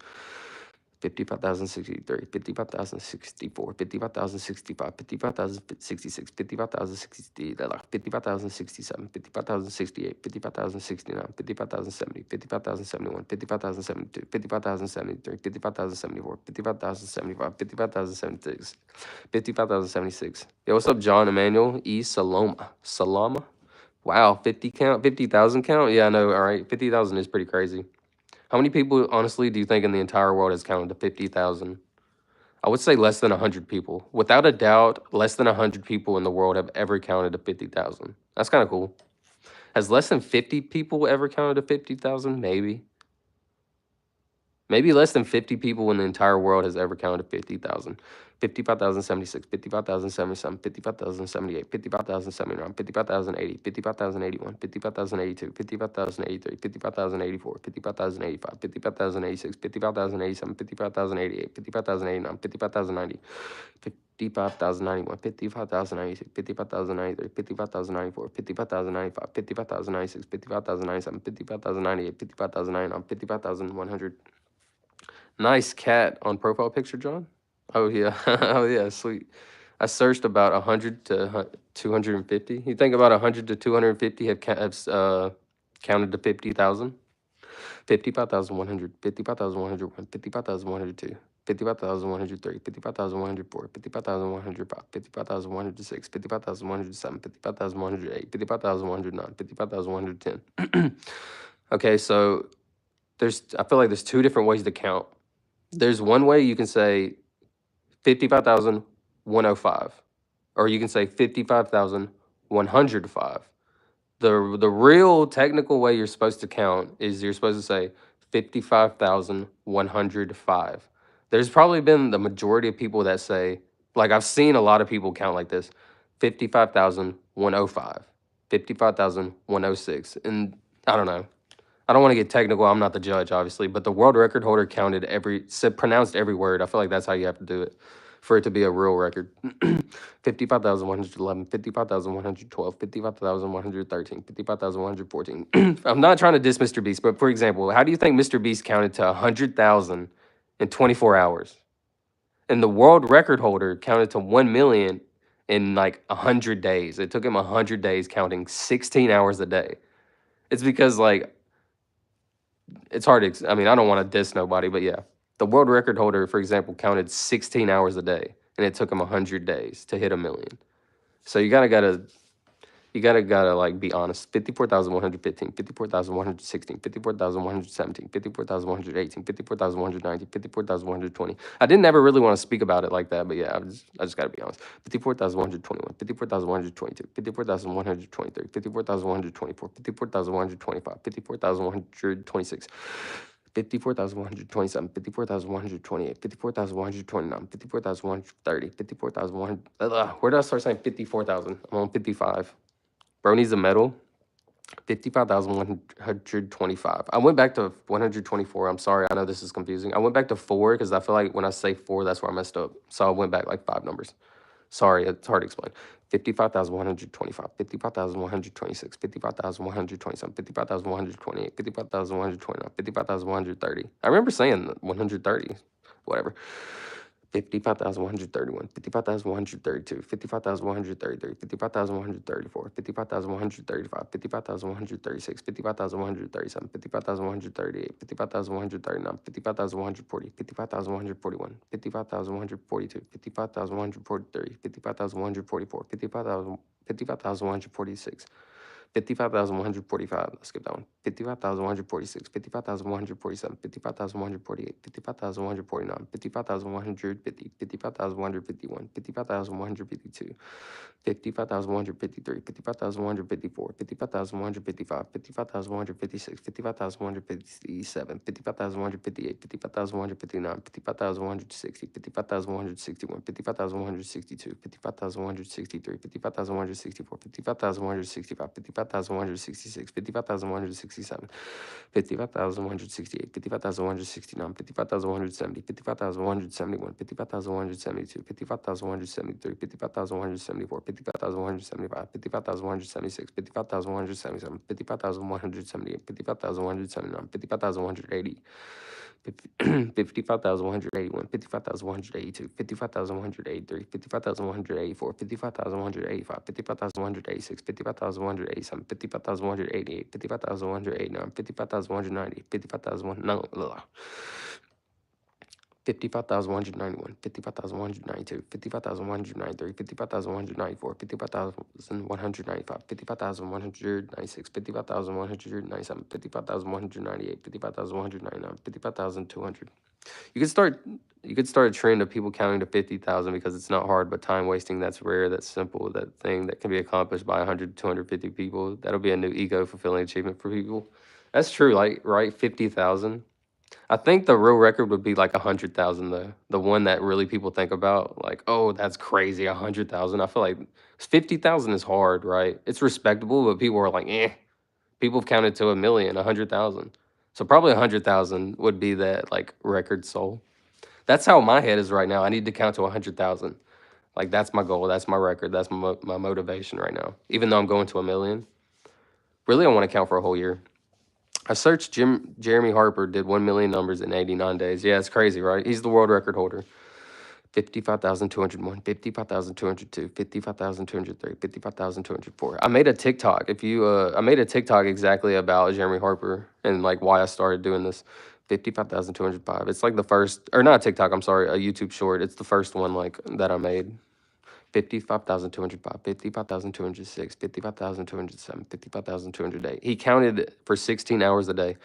55,063, 55,064, 55,065, 55,066, 55,060, 55,067, 55,068, 55,069, 55,070, 55,071, 55,072, 55,073, 55,074, 55,075, 55,076, 55,076. Yo, what's up, John Emmanuel E. Saloma? Salama? Wow, 50 count, 50,000 count? Yeah, I know, all right. 50,000 is pretty crazy. How many people, honestly, do you think in the entire world has counted to 50,000? I would say less than 100 people. Without a doubt, less than 100 people in the world have ever counted to 50,000. That's kind of cool. Has less than 50 people ever counted to 50,000? Maybe. Maybe less than 50 people in the entire world has ever counted 50,000. 55,076, 55,077, 55,078, 55,079, 55,080, 55,081, 55,082, 55,083, 55,084, 55,085, 55,086, 55,087, 55,088, 55,089, 55,090, 55,091, 55,096, 55,093, 55,094, 55,095, 55,096, 55,097, 55,098, 55,099, 55,100. Nice cat on profile picture, John. Oh yeah, oh yeah, sweet. I searched about 100 to 250. You think about 100 to 250 have counted to 50,000? 55,100, 55,101, 55,102, 55,103, 55,104, 55,105, 55,106, 55,107, 55,108, 55,109, 55,110. Okay, so I feel like there's two different ways to count. There's one way you can say 55,105, or you can say 55,105. The real technical way you're supposed to count is you're supposed to say 55,105. There's probably been the majority of people that say, like I've seen a lot of people count like this, 55,105, 55,106. And I don't know. I don't want to get technical. I'm not the judge, obviously, but the world record holder pronounced every word. I feel like that's how you have to do it for it to be a real record. 55,111, 55,112, 55,113, 55,114. I'm not trying to diss Mr. Beast, but for example, how do you think Mr. Beast counted to 100,000 in 24 hours? And the world record holder counted to 1 million in like 100 days. It took him 100 days counting 16 hours a day. It's because like it's hard to, I mean, I don't want to diss nobody, but yeah. The world record holder, for example, counted 16 hours a day, and it took him 100 days to hit 1 million. So you gotta like be honest. 54,115, 54,116, 54,117, 54,118, 54,119, 54,120. I didn't ever really want to speak about it like that, but yeah, I just gotta be honest. 54,121, 54,122, 54,123, 54,124, 54,125, 54,126. 54,127, 54,128, 54,129, 54,130, 54,100. Where did I start saying 54,000? I'm on 55. Bro needs a medal. 55,125. I went back to 124. I'm sorry. I know this is confusing. I went back to 4 because I feel like when I say 4, that's where I messed up. So I went back like 5 numbers. Sorry, it's hard to explain. 55,125, 55,126, 55,127, 55,128, 55,129, 55,130. I remember saying 130, whatever. 55,131, 55,132, 55,133, 55,134, 55,135, 55,136, 55,137, 55,138, 55,139, 55,140, 55,141, 55,142, 55,143, 55,144, 55,146. 55,145. Let's skip that one. 55,146, 55,147, 55,148, 55,149, 55,150, 55,151, 55,152, 55,153, 55,154, 55,155, 55,156, 55,157, 55,158, 55,159, 55,160, 55,161, 55,162, 55,163, 55,164, 55,165, 55,165, 55,166, 55,167, 55,168, 55,169, 55,170, 55,171, 55,172, 55,173, 55,174, 55,175, 55,176, 55,177, 55,178, 55,179, 55,180. 55,181, 55,182, 55,183, 55,184, 55,185, 55,186, 55,187, 55,188, 55,189, 55,190, 55,000, 55,191, 55,192, 55,193, 55,194, 55,195, 55,196, 55,197, 55,198, 55,199, 55,200. You could start you could start a trend of people counting to 50,000 because it's not hard, but time wasting, that's rare, that's simple, that thing that can be accomplished by 100, 250 people. That'll be a new ego fulfilling achievement for people. That's true, like, right? 50,000. I think the real record would be like 100,000 though. The one that really people think about, like, oh, that's crazy, 100,000. I feel like 50,000 is hard, right? It's respectable, but people are like, eh. People have counted to a million, 100,000. So probably 100,000 would be that like record soul. That's how my head is right now. I need to count to 100,000. Like that's my goal. That's my record. That's my motivation right now. Even though I'm going to a million, really, I want to count for a whole year. I searched Jeremy Harper did 1 million numbers in 89 days. Yeah, it's crazy, right? He's the world record holder. 55,201, 55,202, 55,203, 55,204. I made a TikTok. If you, I made a TikTok exactly about Jeremy Harper and like why I started doing this. 55,205. It's like the first, or not TikTok, I'm sorry, a YouTube short. It's the first one like that I made. 55,205, 55,206, 55,207, 55,208. He counted for 16 hours a day.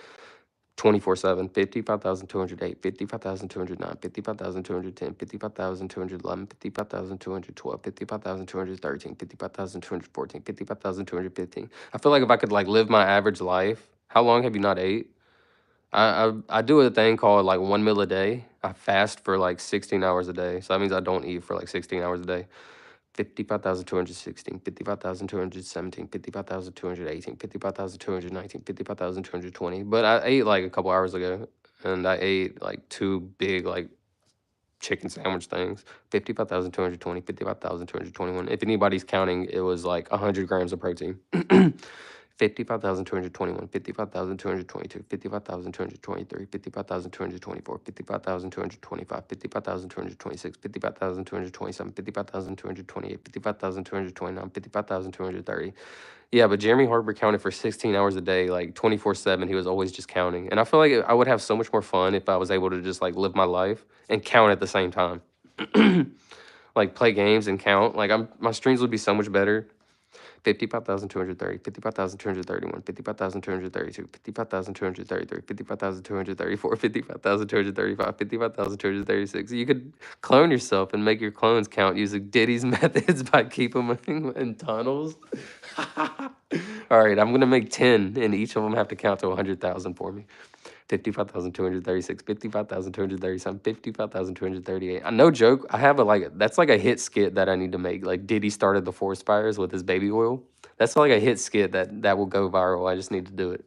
24/7, 55,208, 55,209, 55,210, 55,211, 55,212, 55,213, 55,214, 55,215. I feel like if I could like live my average life, how long have you not ate? I do a thing called like 1 meal a day. I fast for like 16 hours a day. So that means I don't eat for like 16 hours a day. 55,216, 55,217, 55,218, 55,219, 55,220. But I ate like a couple hours ago, and I ate like two big like chicken sandwich things. 55,220, 55,221. If anybody's counting, it was like 100 grams of protein. 55,221, 55,222, 55,223, 55,224, 55,225, 55,226, 55,227, 55,228, 55,229, 55,230. Yeah, but Jeremy Harper counted for 16 hours a day, like 24/7. He was always just counting. And I feel like I would have so much more fun if I was able to just like live my life and count at the same time. Like play games and count. Like my streams would be so much better. 55,230, 55,231, 55,232, 55,233, 55,234, 55,235, 55,236. You could clone yourself and make your clones count using Diddy's methods by keeping them in tunnels. All right, I'm going to make 10, and each of them have to count to 100,000 for me. 55,236, 55,237, 55,238. No joke. I have a like that's like a hit skit that I need to make. Like Diddy started the forest fires with his baby oil. That's like a hit skit that will go viral. I just need to do it.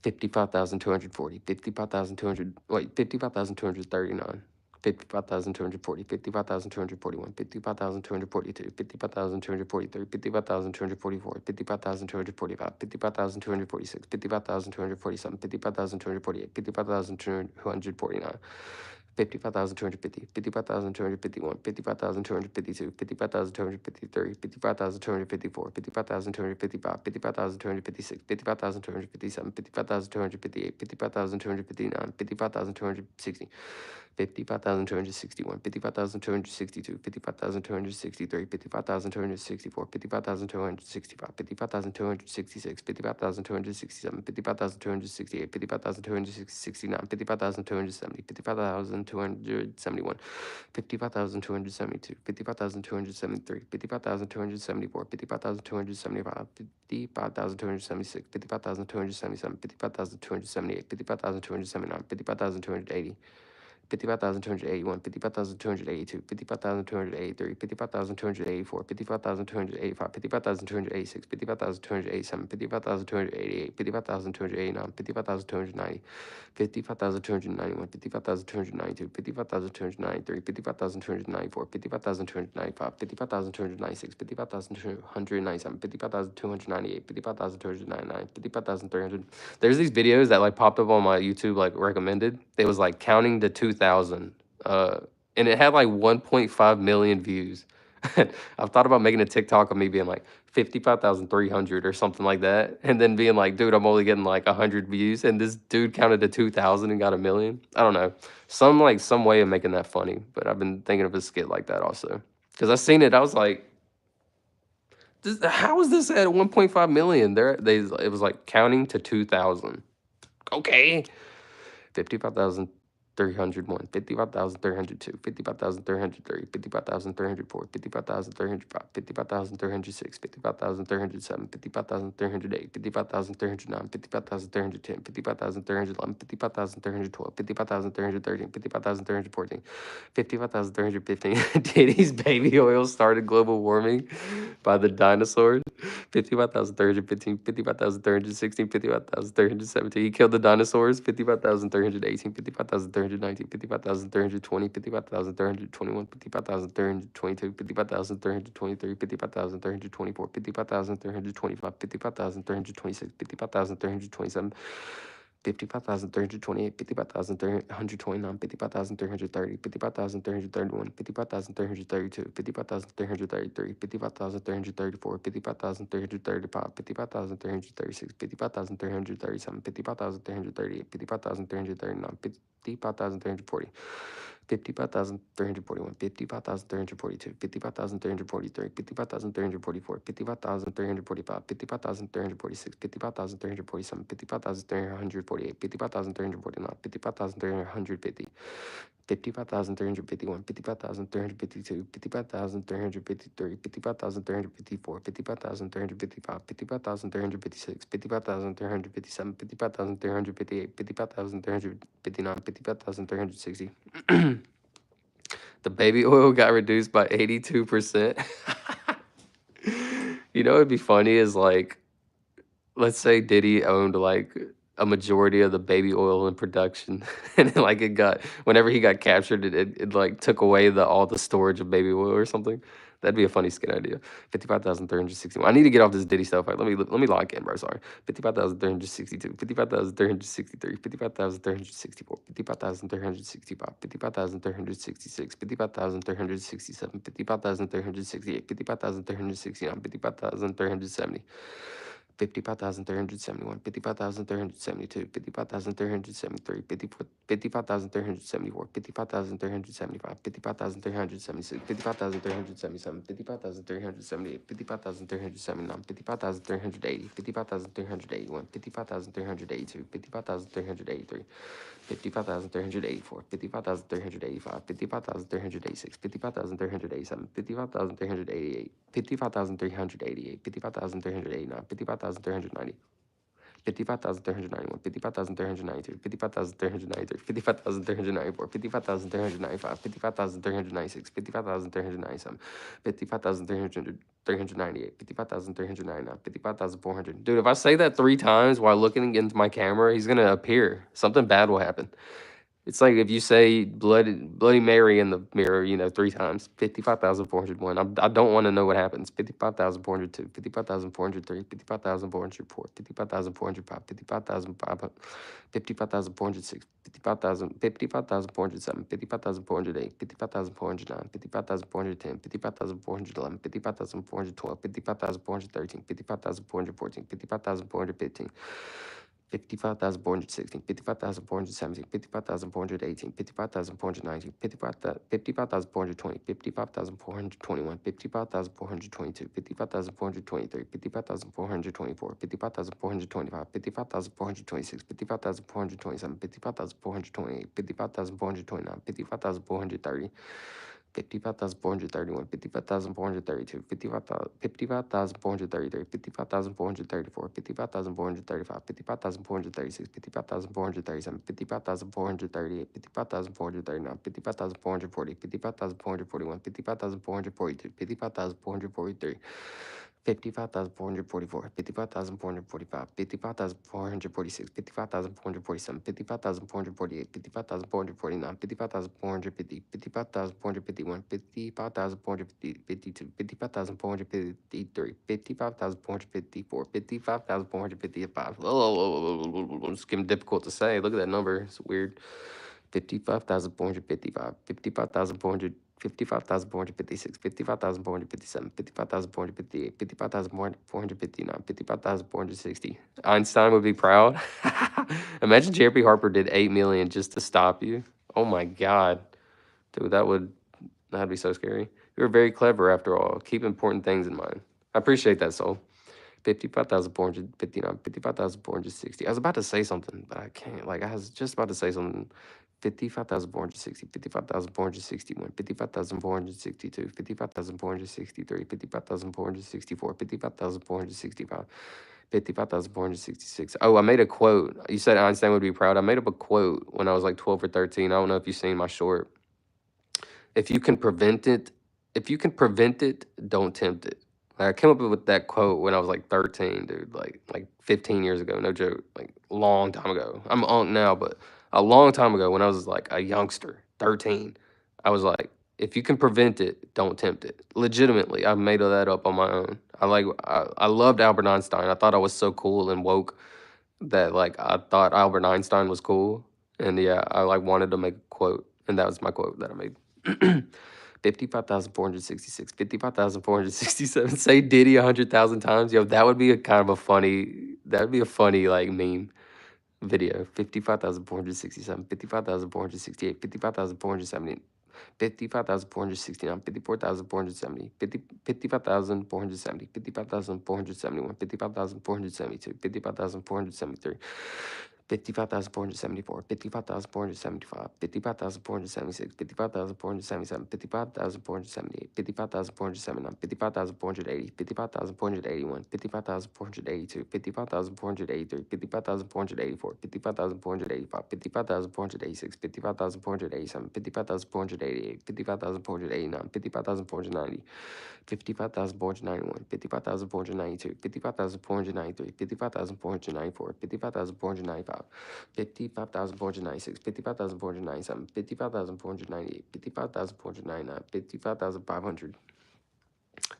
55,240, 55,200, wait, 55,239. 55,240, 55,241, 55,242, 55,243, 55,244, 55,245, 55,246, 55,247, 55,248, 55,249. 55,250, 55,251, 55,252, 55,253, 55,254, 55,255, 55,256, 55,257, 55,258, 55,259, 55,260. 55,261, 55,262, 55,263, 55,264, 55,265, 55,266, 55,267, 55,268, 55,269, 55,270, 55,271, 55,272, 55,273, 55,274, 55,275, 55,276, 55,277, 55,278, 55,279, 55,280. 55,281, 55,282, 55,283, 55,284, 55,285, 55,286, 55,287, 55,288, 55,289, 55,290, 55,291, 55,292, 55,293, 55,294, 55,295, 55,296, 55,297, 55,298, 55,299, 55,300. There's these videos that like popped up on my YouTube like recommended. It was like counting to 2,000, uh, and it had like 1.5 million views. I've thought about making a TikTok of me being like 55,300 or something like that, and then being like, dude, I'm only getting like 100 views, and this dude counted to 2,000 and got a million. I don't know, some way of making that funny. But I've been thinking of a skit like that also, because I seen it. I was like, how is this at 1.5 million? It was like counting to 2,000. Okay. 55,301, 55,302, 55,303, 55,304, 55,305, 55,306, 55,307, 55,308, 55,309, 55,310, 55,311, 55,312, 55,313, 55,314, 55,315. Diddy's baby oil started global warming by the dinosaurs. 55,315, 55,316, 55,317. He killed the dinosaurs. 55,318, 55,319, 55,320, 55,321, 55,322, 55,323, 55,324, 55,325, 55,326, 55,327. 55,328, 55,329, 55,330, 55,331, 55,332, 55,333, 55,334, 55,335, 55,336, 55,337, 55,338, 55,339, 55,340. 55,341, 55,342, 55,343, 55,344, 55,345, 55,346, 55,347, 55,348, 55,349, 55,350. 55,351, 55,352, 55,353, 55,354, 55,355, 55,356, 55,357, 55,358, 55,359, 55,360. The baby oil got reduced by 82%. You know, it'd be funny is like, let's say Diddy owned like a majority of the baby oil in production, and then, like it got whenever he got captured, it like took away all the storage of baby oil or something. That'd be a funny skit idea. 55,361. I need to get off this Diddy stuff. Like, let me lock in, bro. Sorry. 55,362, 55,363, 55,364, 55,365, 55,366, 55,367, 55,368, 55,369, 55,370. 55,371, 55,372, 55,373, 55,374, 55,375, 55,376, 55,377, 55,378, 55,379, 55,380, 55,381, 55,382, 55,383. 55,384, 55,385, 55,386, 55,387, 55,388, 55,388, 55,389, 55,390. 55,391, 55,392, 55,393, 55,394, 55,395, 55,396, 55,397, 55,398, 55,399, 55,400. Dude, if I say that 3 times while looking into my camera, he's gonna appear. Something bad will happen. It's like if you say Bloody Mary in the mirror, 3 times. 55,401. I don't want to know what happens. 55,402, 55,403, 55,404, 55,405, 55,500, 55,406, 55,000, 55,407, 55,408, 55,409, 55,410, 55,411, 55,412, 55,413, 55,414, 55,415. 55,416, 55,417, 55,418, 55,419, 55,420, 55,421, 55,422, 55,423, 55,424, 55,425, 55,426, 55,427, 55,428, 55,429, 55,430. 55,431, 55,432, 55,433, 55,434, 55,435, 55,436, 55,437, 55,438, 55,439, 55,440, 55,441, 55,442, 55,443. 55,444, 55,445, 55,446, 55,447, 55,448, 55,449, 55,450, 55,451, 55,452, 55,453, 55,454, 55,455. It's getting difficult to say. Look at that number. It's weird. 55,455, 55,400. 55,456, 55,457, 55,458, 55,459, 55,460. Einstein would be proud. Imagine Jeremy Harper did 8 million just to stop you. Oh my God. Dude, that'd be so scary. You're very clever after all. Keep important things in mind. I appreciate that, soul. 55,459, 55,460. I was about to say something, but I can't. Like, I was just about to say something. 55,460, 55,461, 55,462, 55,463, 55,464, 55,465, 55,466. Oh, I made a quote. You said Einstein would be proud. I made up a quote when I was like 12 or 13. I don't know if you've seen my short. If you can prevent it, if you can prevent it, don't tempt it. Like, I came up with that quote when I was like 13, dude. Like 15 years ago, no joke. Like long time ago. I'm an unk now, but a long time ago when I was like a youngster, 13, I was like, if you can prevent it, don't tempt it. Legitimately, I made that up on my own. I loved Albert Einstein. I thought I was so cool and woke that like I thought Albert Einstein was cool. And yeah, I like wanted to make a quote, and that was my quote that I made. 55,466, 55,467. Say Diddy 100,000 times. Yo, that would be a kind of a funny, that would be a funny like meme video. 55,467, 55,468, 55,470, 55,469, 54,470, 55,470, 55,471, 55,472, 55,473. 55,474, 55,475, 55,476, 55,477, 55,478, 55,479, 55,480, 55,481, 55,482, 55,483, 55,484, 55,485, 55,486, 55,487, 55,488, 55,489, 55,490, 55,491, 55,492, 55,493, 55,494, 55,495, 55,496, 55,497, 55,498, 55,499, 55,500.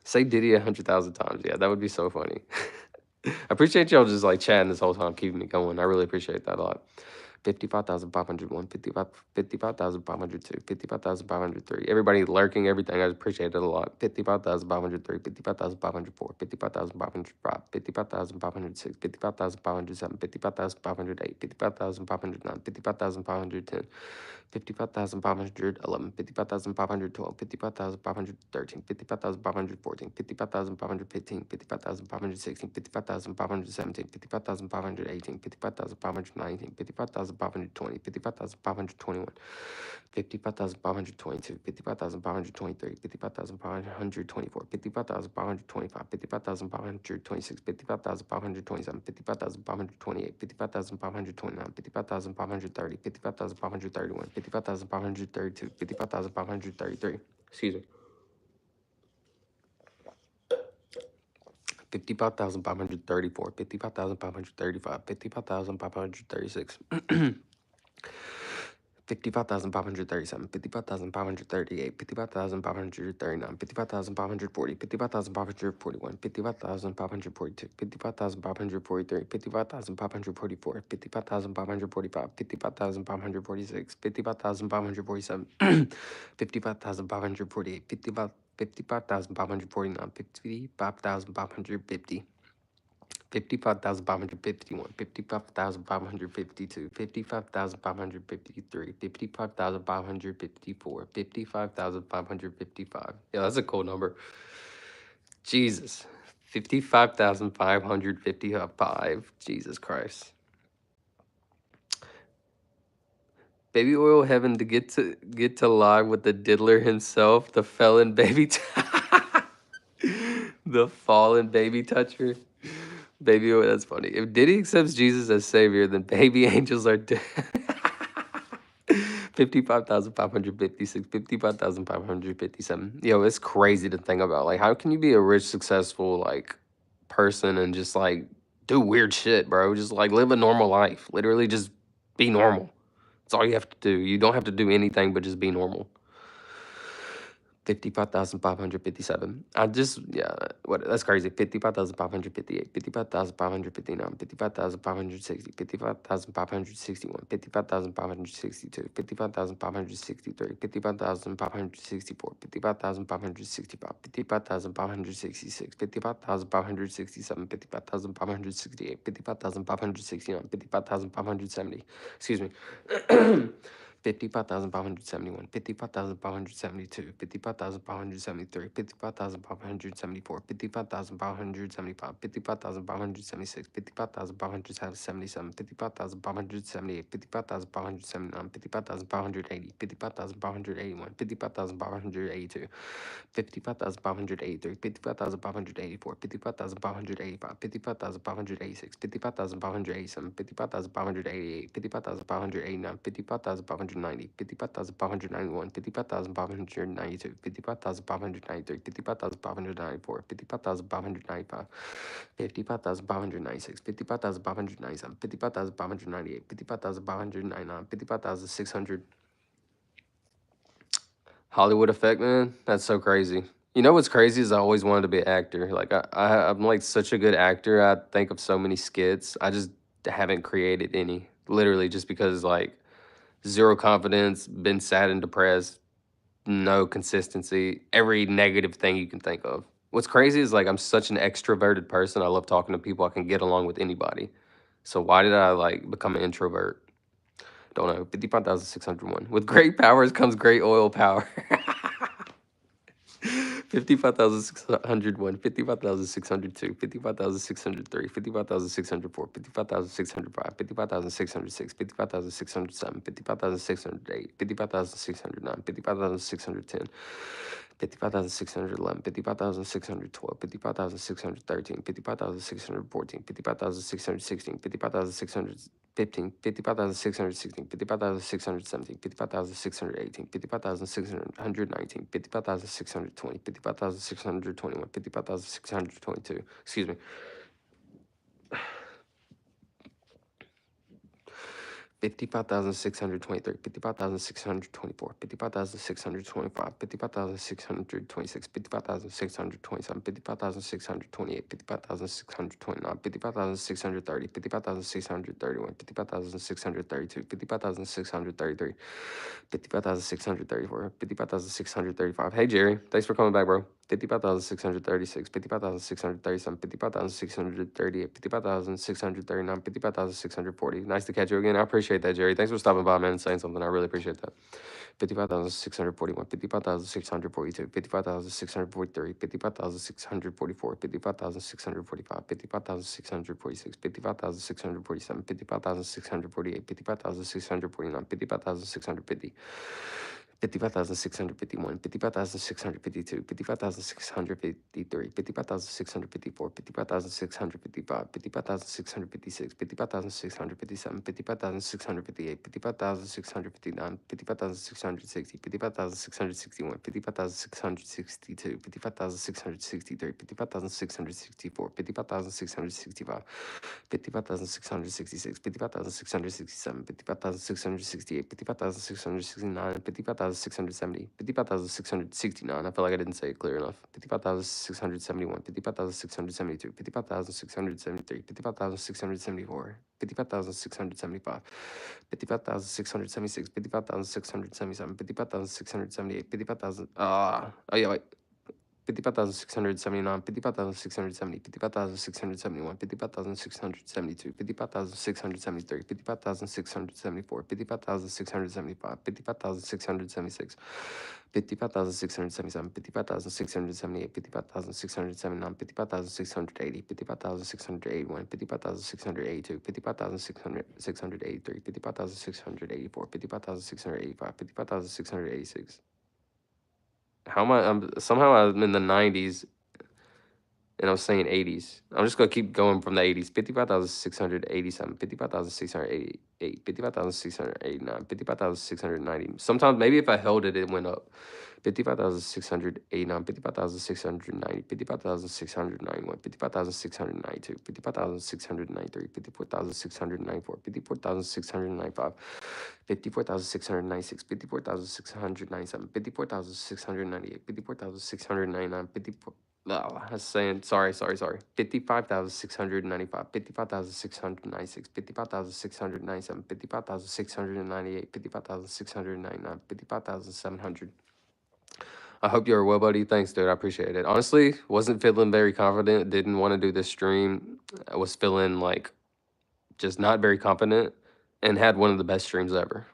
Say Diddy 100,000 times. Yeah, that would be so funny. I appreciate y'all just like chatting this whole time, keeping me going. I really appreciate that a lot. 55,501, 55,502, 55,503. Everybody lurking, everything. I appreciate it a lot. 55,503, 55,504, 55,505, 55,506, 55,507, 55,508, 55,509, 55,510. 55,511, 55,512, 55,513, 55,514, 55,515, 55,516, 55,517, 55,518, 55,519, 55,520, 55,521, 55,522, 55,523, 55,524, 55,525, 55,526, 55,527, 55,528, 55,529, 55,530, 55,531, 55,532, 55,533. Excuse me. 55,534, 55,535, 55,536. 55,537, 55,538, 55,539, 55,540, 55,541, 55,542, 55,543, 55,544, 55,545, 55,546, 55,547, 55,548, 55,549, 55,550. 55,551, 55,552, 55,553, 55,554, 55,555. Yeah, that's a cool number. Jesus. 55,555. Jesus Christ. Baby oil heaven to get to live with the diddler himself, the felon baby, the fallen baby toucher. Baby oil, that's funny. If Diddy accepts Jesus as savior, then baby angels are dead. 55,556, 55,557. Yo, it's crazy to think about. Like, how can you be a rich, successful, like, person and just, like, do weird shit, bro? Just, like, live a normal life. Literally just be normal. That's all you have to do. You don't have to do anything but just be normal. 55,557. I just, yeah, what, that's crazy. 55,558, 55,559, 55,560, 55,561, 55,562, 55,563, 55,564, 55,565, 55,566, 55,567, 55,568, 55,569, 55,570. Excuse me. 55,571, 55,572, 55,573, 55,574, 55,575, 55,576, 55,577, 55,578, 55,579, 55,580, 55,581, 55,582, 55,583, 55,584, 55,585, 55,586, 55,587, 55,588, 55,589, 55,590, 55,591, 55,592, 55,593, 55,594, 55,595, 55,596, 55,597, 55,598, 55,599, 55,600. Hollywood effect, man. That's so crazy. You know what's crazy is I always wanted to be an actor. Like I'm like such a good actor. I think of so many skits. I just haven't created any. Literally just because like zero confidence, been sad and depressed, no consistency, every negative thing you can think of. What's crazy is like I'm such an extroverted person. I love talking to people. I can get along with anybody. So why did I like become an introvert? Don't know. 55,601. With great powers comes great oil power. 55,601, 55,602, 55,603, 55,604, 55,605, 55,606, 55,607, 55,608, 55,609, 55,610, 55,611, 55,612, 55,613, 55,614, 55,616, 55,615, 55,616, 55,617, 55,618, 55,619, 55,620, 55,621, 55,622. Excuse me. 55,623, 55,624, 55,625, 55,626, 55,627, 55,628, 55,629, 55,630, 55,631, 55,632, 55,633, 55,634, 55,635. Hey, Jerry. Thanks for coming back, bro. 55,636, 55,637, 55,638, 55,639, 55,640. Nice to catch you again. I appreciate that, Jerry. Thanks for stopping by, man, and saying something. I really appreciate that. 55,641, 55,642, 55,643, 55,644, 55,645, 55,646, 55,647, 55,648, 55,649, 55,650. 55,651, 55,652, 55,653, 55,654, 55,655, 55,656, 55,657, 55,658, 55,659, 55,660, 55,661, 55,662, 55,663, 55,664, 55,665, 55,666, 55,667, 55,668, 55,669, 55,670, 55,669. I feel like I didn't say it clear enough. 55,671, 55,672, 55,673, 55,674, 55,675, 55,676, 55,677, 55,678, 55,000. Oh, yeah, wait. 55,679, 55,670, 55,671, 55,672, 55,673, 55,674, 55,675, 55,676, 55,677, 55,678, 55,679, 55,680, 55,681, 55,682, 55,683, 55,684, 55,685, 55,686. How am I? Somehow I'm in the 90s and I was saying 80s. I'm just gonna keep going from the 80s. 55,687, 55,688, 55,689, 55,690. Sometimes maybe if I held it, it went up. 55,689, 55,690, 55,691, 55,692, 55,693, 54,694, 54,695, 54,696, 54,697, 54,698, 54,699, 54. No, I was saying sorry. 55,695, 55,696, 55,697, 55,698, 55,699, 55,700. I hope you're well, buddy. Thanks, dude. I appreciate it. Honestly, wasn't feeling very confident. Didn't want to do this stream. I was feeling like just not very confident and had one of the best streams ever.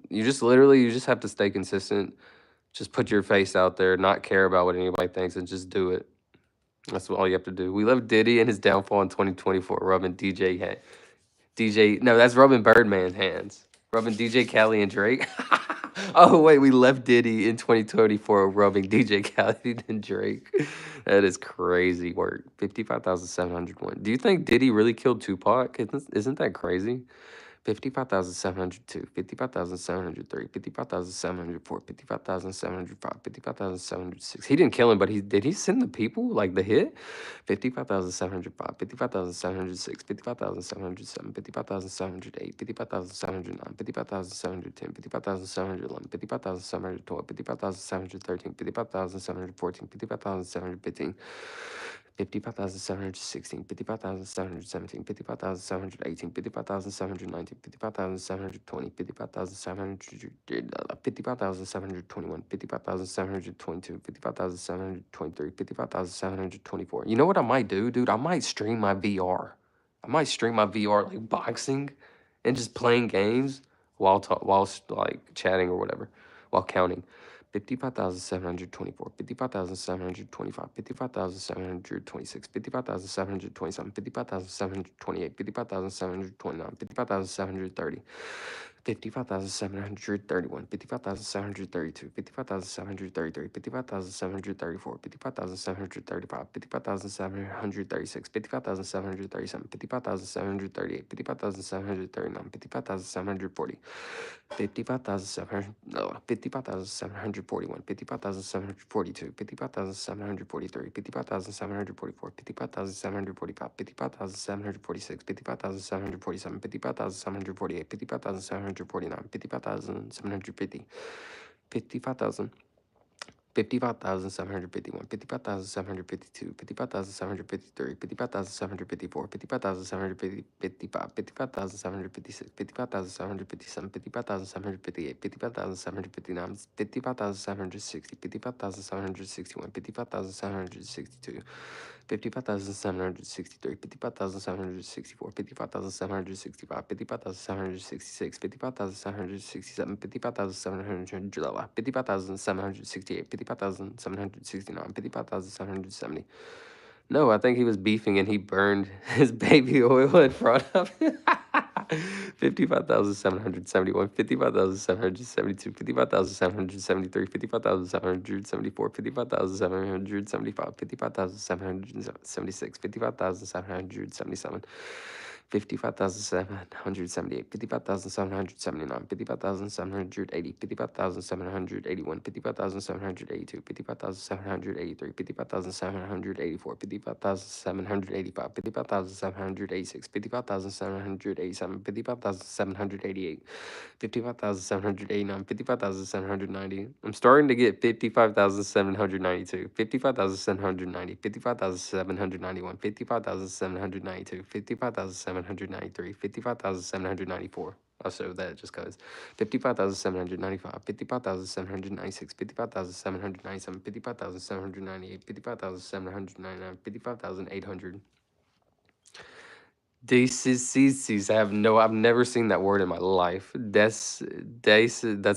You just literally, you just have to stay consistent. Just put your face out there, not care about what anybody thinks, and just do it. That's all you have to do. We love Diddy and his downfall in 2024, rubbing no, that's rubbing Birdman hands. Rubbing DJ Khaled and Drake. Oh, wait, we left Diddy in 2024 rubbing DJ Khaled and Drake. That is crazy work. 55,701. Do you think Diddy really killed Tupac? Isn't that crazy? 55,702, 55,703, 55,704, 55,705, 55,706. He didn't kill him, but did he send the people like the hit? 55,705, 55,706, 55,707, 55,708, 55,709, 55,710, 55,711, 55,712, 55,713, 55,714, 55,715. 55,716, 55,717, 55,718, 55,719, 55,720, 55,721, 55,722, 55,723, 55,724. You know what I might do, dude? I might stream my VR. I might stream my VR like boxing and just playing games while like chatting or whatever, while counting. 55,724, 55,725, 55,726, 55,727, 55,728, 55,729, 55,730, 55,731, 55,732, 55,733, 55,734, 55,735, 55,736, 55,737, 55,738, 55,739, 55,740. 55,741, 55,742, 55,743, 55,744, 55,745, 55,746, 55,747, 55,748, 55,749, 55,750, 55,000. 55,751, 55,752, 55,753, 55,754, 55,755, 55,756, 55,757, 55,758, 55,759, 55,760, 55,761, 55,762, 55,763, 55,764, 55,765, 55,766, 55,767, 55,768, 55,769, 55,770. No, I think he was beefing and he burned his baby oil in front of him. 55,771, 55,772, 55,773, 55,774, 55,775, 55,776, 55,777. 55,778, 55,779, 55,780, 55,781, 55,782, 55,783, 55,784, 55,785, 55,786, 55,787, 55,788, 55,789, 55,790. I'm starting to get 55,792, 55,790, 55,791, 55,792, 55,793, 55,794. I'll show that just cause. 55,795, 55,796, 55,797, 55,798, 55,799, 55,800. DCCCs. I've never seen that word in my life. That's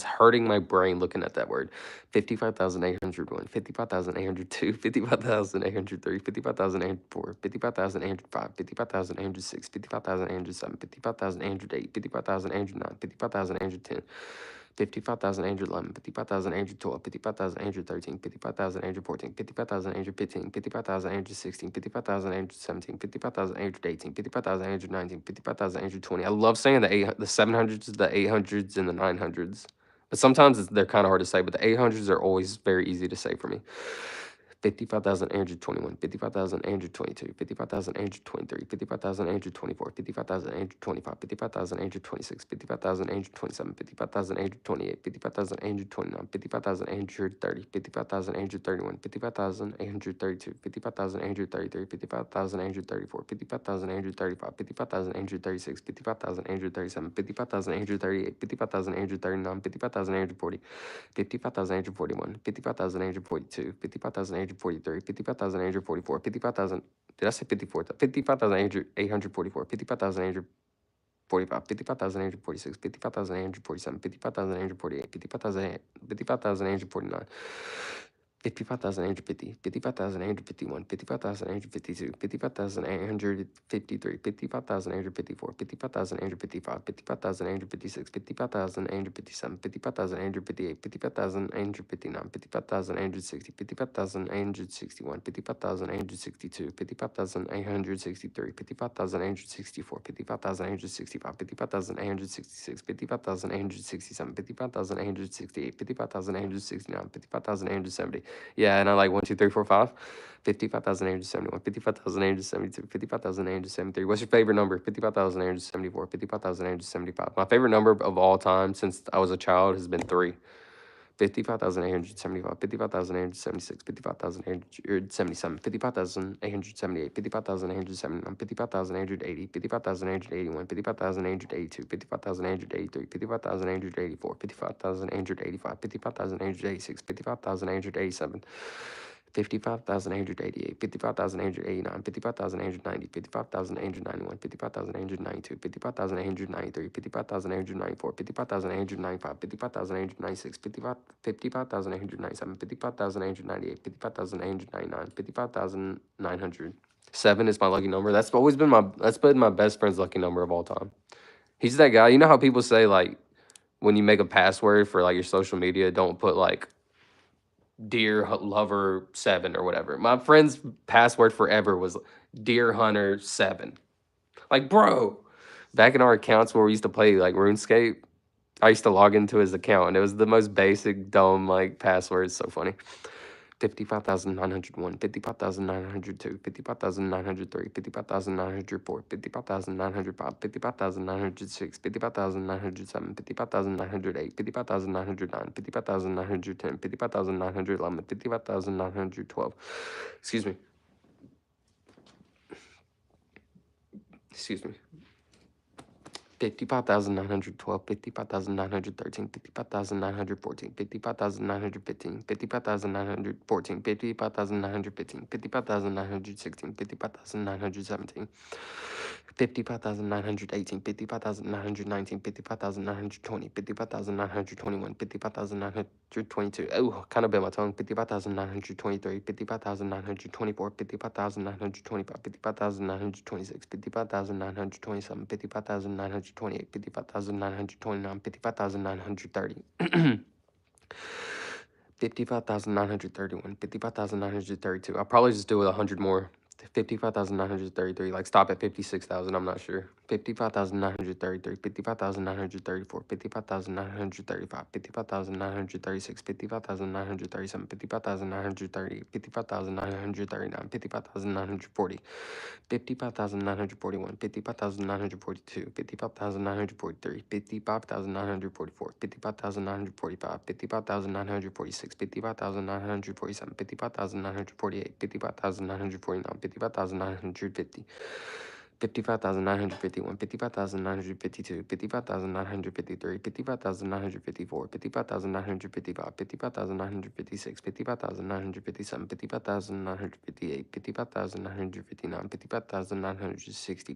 hurting my brain looking at that word. 55,801, 55,802, 55,803, 55,804, 55,805, 55,806, 55,807, 55,808, 55,809, 55,810. 55,811, 55,812, 55,813, 55,814, 55,815, 55,816, 55,817, 55,818, 55,819, 55,820. I love saying the 700s, the 800s, and the 900s. But sometimes they're kind of hard to say, but the 800s are always very easy to say for me. 55,821, 55,822, 55,823, 55,824, 55,825, 55,826, 55,827, 55,828, 55,829, 55,830, 55,831, 55,832, 55,833, 55,834, 55,835, 55,836, 55,837, 55,838, 55,839, 55,840, 55,841, 55,842, 55,843, 55,844, 50,000. Did I say 54? 55,844, 55,845, 55,846, 55,847, 55,848, 55,849. 55,850, 55,851, 55,852, 55,853, 55,854, 55,855, 55,856, 55,857, 55,858, 55,859, 55,860, 55,861, 55,862, 55,863, 55,864, 55,865, 55,866, 55,867, 55,868, 55,869, 55,870. Yeah, and I like 1, 2, 3, 4, 5. 55,871, 55,872, 55,873. What's your favorite number? 55,874, 55,875. My favorite number of all time since I was a child has been 3. 55,875, 55,876, 55,877, 55,878, 55,879, 55,880, 55,881, 55,882, 55,883, 55,884, 55,885, 55,886, 55,887. 55,888, 55,889, 55,890, 55,891, 55,892, 55,893, 55,894, 55,895, 55,896, 55,897, 55,898, 55,899, 55,900. 7 is my lucky number. That's been my best friend's lucky number of all time. He's that guy. You know how people say like when you make a password for like your social media, don't put like Deer Lover 7 or whatever. My friend's password forever was Deer Hunter 7. Like, bro, back in our accounts where we used to play like RuneScape, I used to log into his account and it was the most basic, dumb like password. It's so funny. 55,901, 55,902, 55,903, 55,904, 55,905, 55,906, 55,907, 55,908, 55,909, 55,910, 55,911, 55,912. Excuse me. Excuse me. 55,912, 55,913, 55,914, 55,915, 55,914, 55,915, 55,916, 55,917, 55,918, 55,919, 55,920, 55,921, 55,922. Oh, kind of bit my tongue. 55,923, 55,924, 55,925, 55,926, 55,927, 55,928, 55,929, 55,930. 55,931, 55,932. I'll probably just do it 100 more. 55,933. Like, stop at 56,000. I'm not sure. 55,933, 55,934, 55,935, 55,936, 55,937, 55,930, 55,939, 55,940. 55,941, 55,942, 55,943, 55,944, 55,945, 55,946, 55,947, 55,948, 55,949, 55,950. 55,951, 55,952, 55,953, 55,954, 55,955, 55,956, 55,957, 55,958, 55,959, 55,960,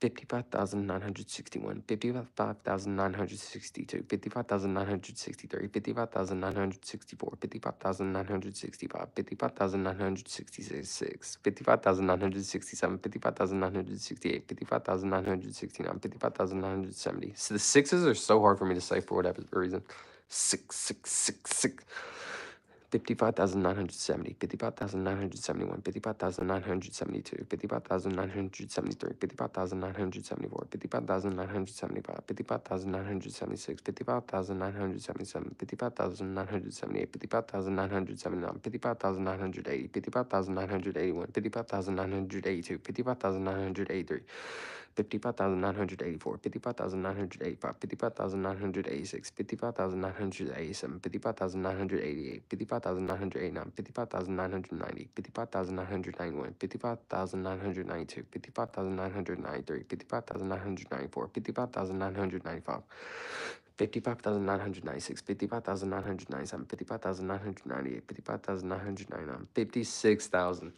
55,961, 55,962, 55,963, 55,964, 55,965, 55,966, 55,967, 55,968, 55,969, 55,970. So the sixes are so hard for me to say for whatever reason. Six, six, six, six. 55,970, 55,971, 55,972, 55,973, 55,974, 55,975, 55,976, 55,977, 55,978, 55,979, 55,980, 55,981, 55,982, 55,983, 55,984, 55,985, 55,986, 55,987, 55,988, 55,989, 55,990, 55,991, 55,992, 55,993, 55,994, 55,995, 55,996, 55,997, 55,998, 55,999, 56,000.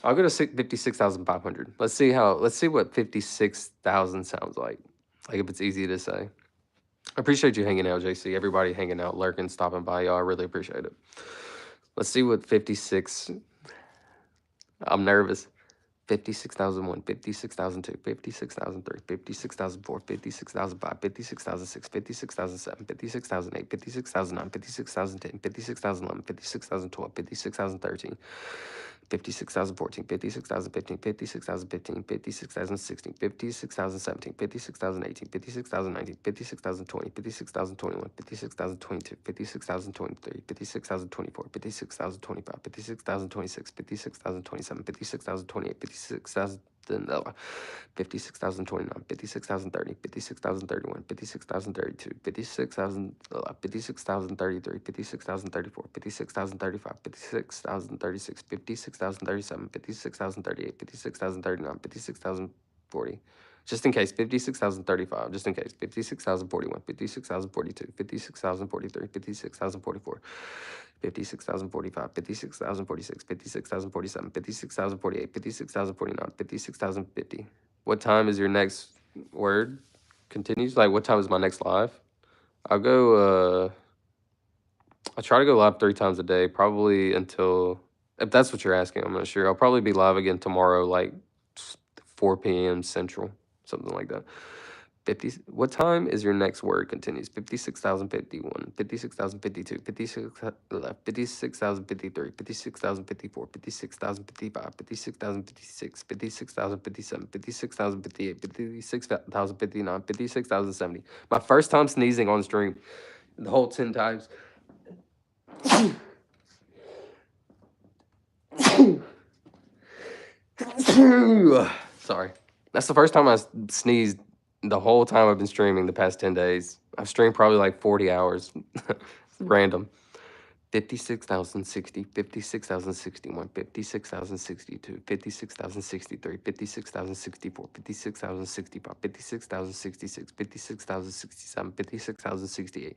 I'll go to 56,500. Let's see what 56,000 sounds like. Like if it's easy to say. I appreciate you hanging out, JC. Everybody hanging out, lurking, stopping by, y'all. I really appreciate it. Let's see what 56. I'm nervous. 56,001, 56,002, 56,003, 56,004, 56,005, 56,006, 56,007, 56,008, 56,009, 56,010, 56,011, 56,012, 56,013. 56,014, 56,015, 56,015, 56,016, 56,017, 56,018, 56,019, 56,020, 56,021, 56,022, 56,023, 56,024, 56,025, 56,026, 56,027, 56,028, 56,029, 56,030, 56,031, 56,032, 56,033, 56,034, 56,035, 56,036, 56,037, 56,038, 56,039, 56,040. Just in case, 56,035, just in case, 56,041, 56,042, 56,043, 56,044, 56,045, 56,046, 56,047, 56,048, 56,049, 56,050. What time is your next word? Continues? Like, what time is my next live? I'll go, I'll try to go live 3 times a day, probably until, if that's what you're asking, I'm not sure. I'll probably be live again tomorrow, like 4 p.m. Central, something like that. 50. What time is your next word? Continues. 56,051, 56,052, 56,053, 56,054, 56,055, 56,056, 56,057, 56,058, 56,059, 56,070. My first time sneezing on stream, the whole 10 times. Sorry. That's the first time I sneezed the whole time I've been streaming the past 10 days. I've streamed probably like 40 hours. Random. 56,060, 56,061, 56,062, 56,063, 56,064, 56,065, 56,066, 56,067, 56,068,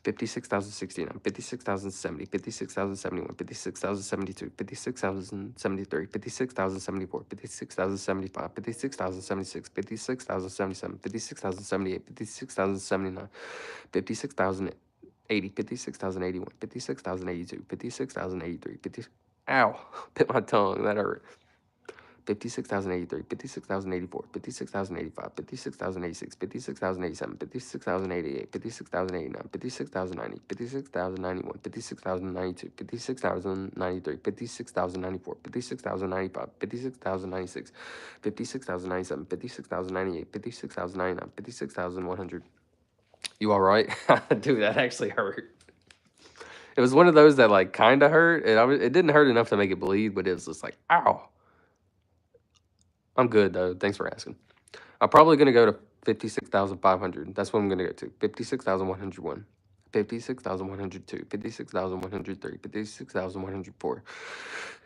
56,069, 56,070, 56,071, 56,072, 56,073, 56,074, 56,075, 56,076, 56,077, 56,078, 56,079, 56,080, 56,081, 56,082, 56,083, 50. Ow, bit my tongue, that hurt. 56,083, 56,084, 56,085, 56,086, 56,087, 56,088, 56,089, 56,090, 56,091, 56,092, 56,093, 56,094, 56,095, 56,096, 56,097, 56,098, 56,099, 56,100. You all right? Dude, that actually hurt. It was one of those that like kind of hurt. It didn't hurt enough to make it bleed, but it was just like, ow. I'm good though. Thanks for asking. I'm probably gonna go to 56,500. That's what I'm gonna go to. 56,101. 56,102, 56,103, 56,104,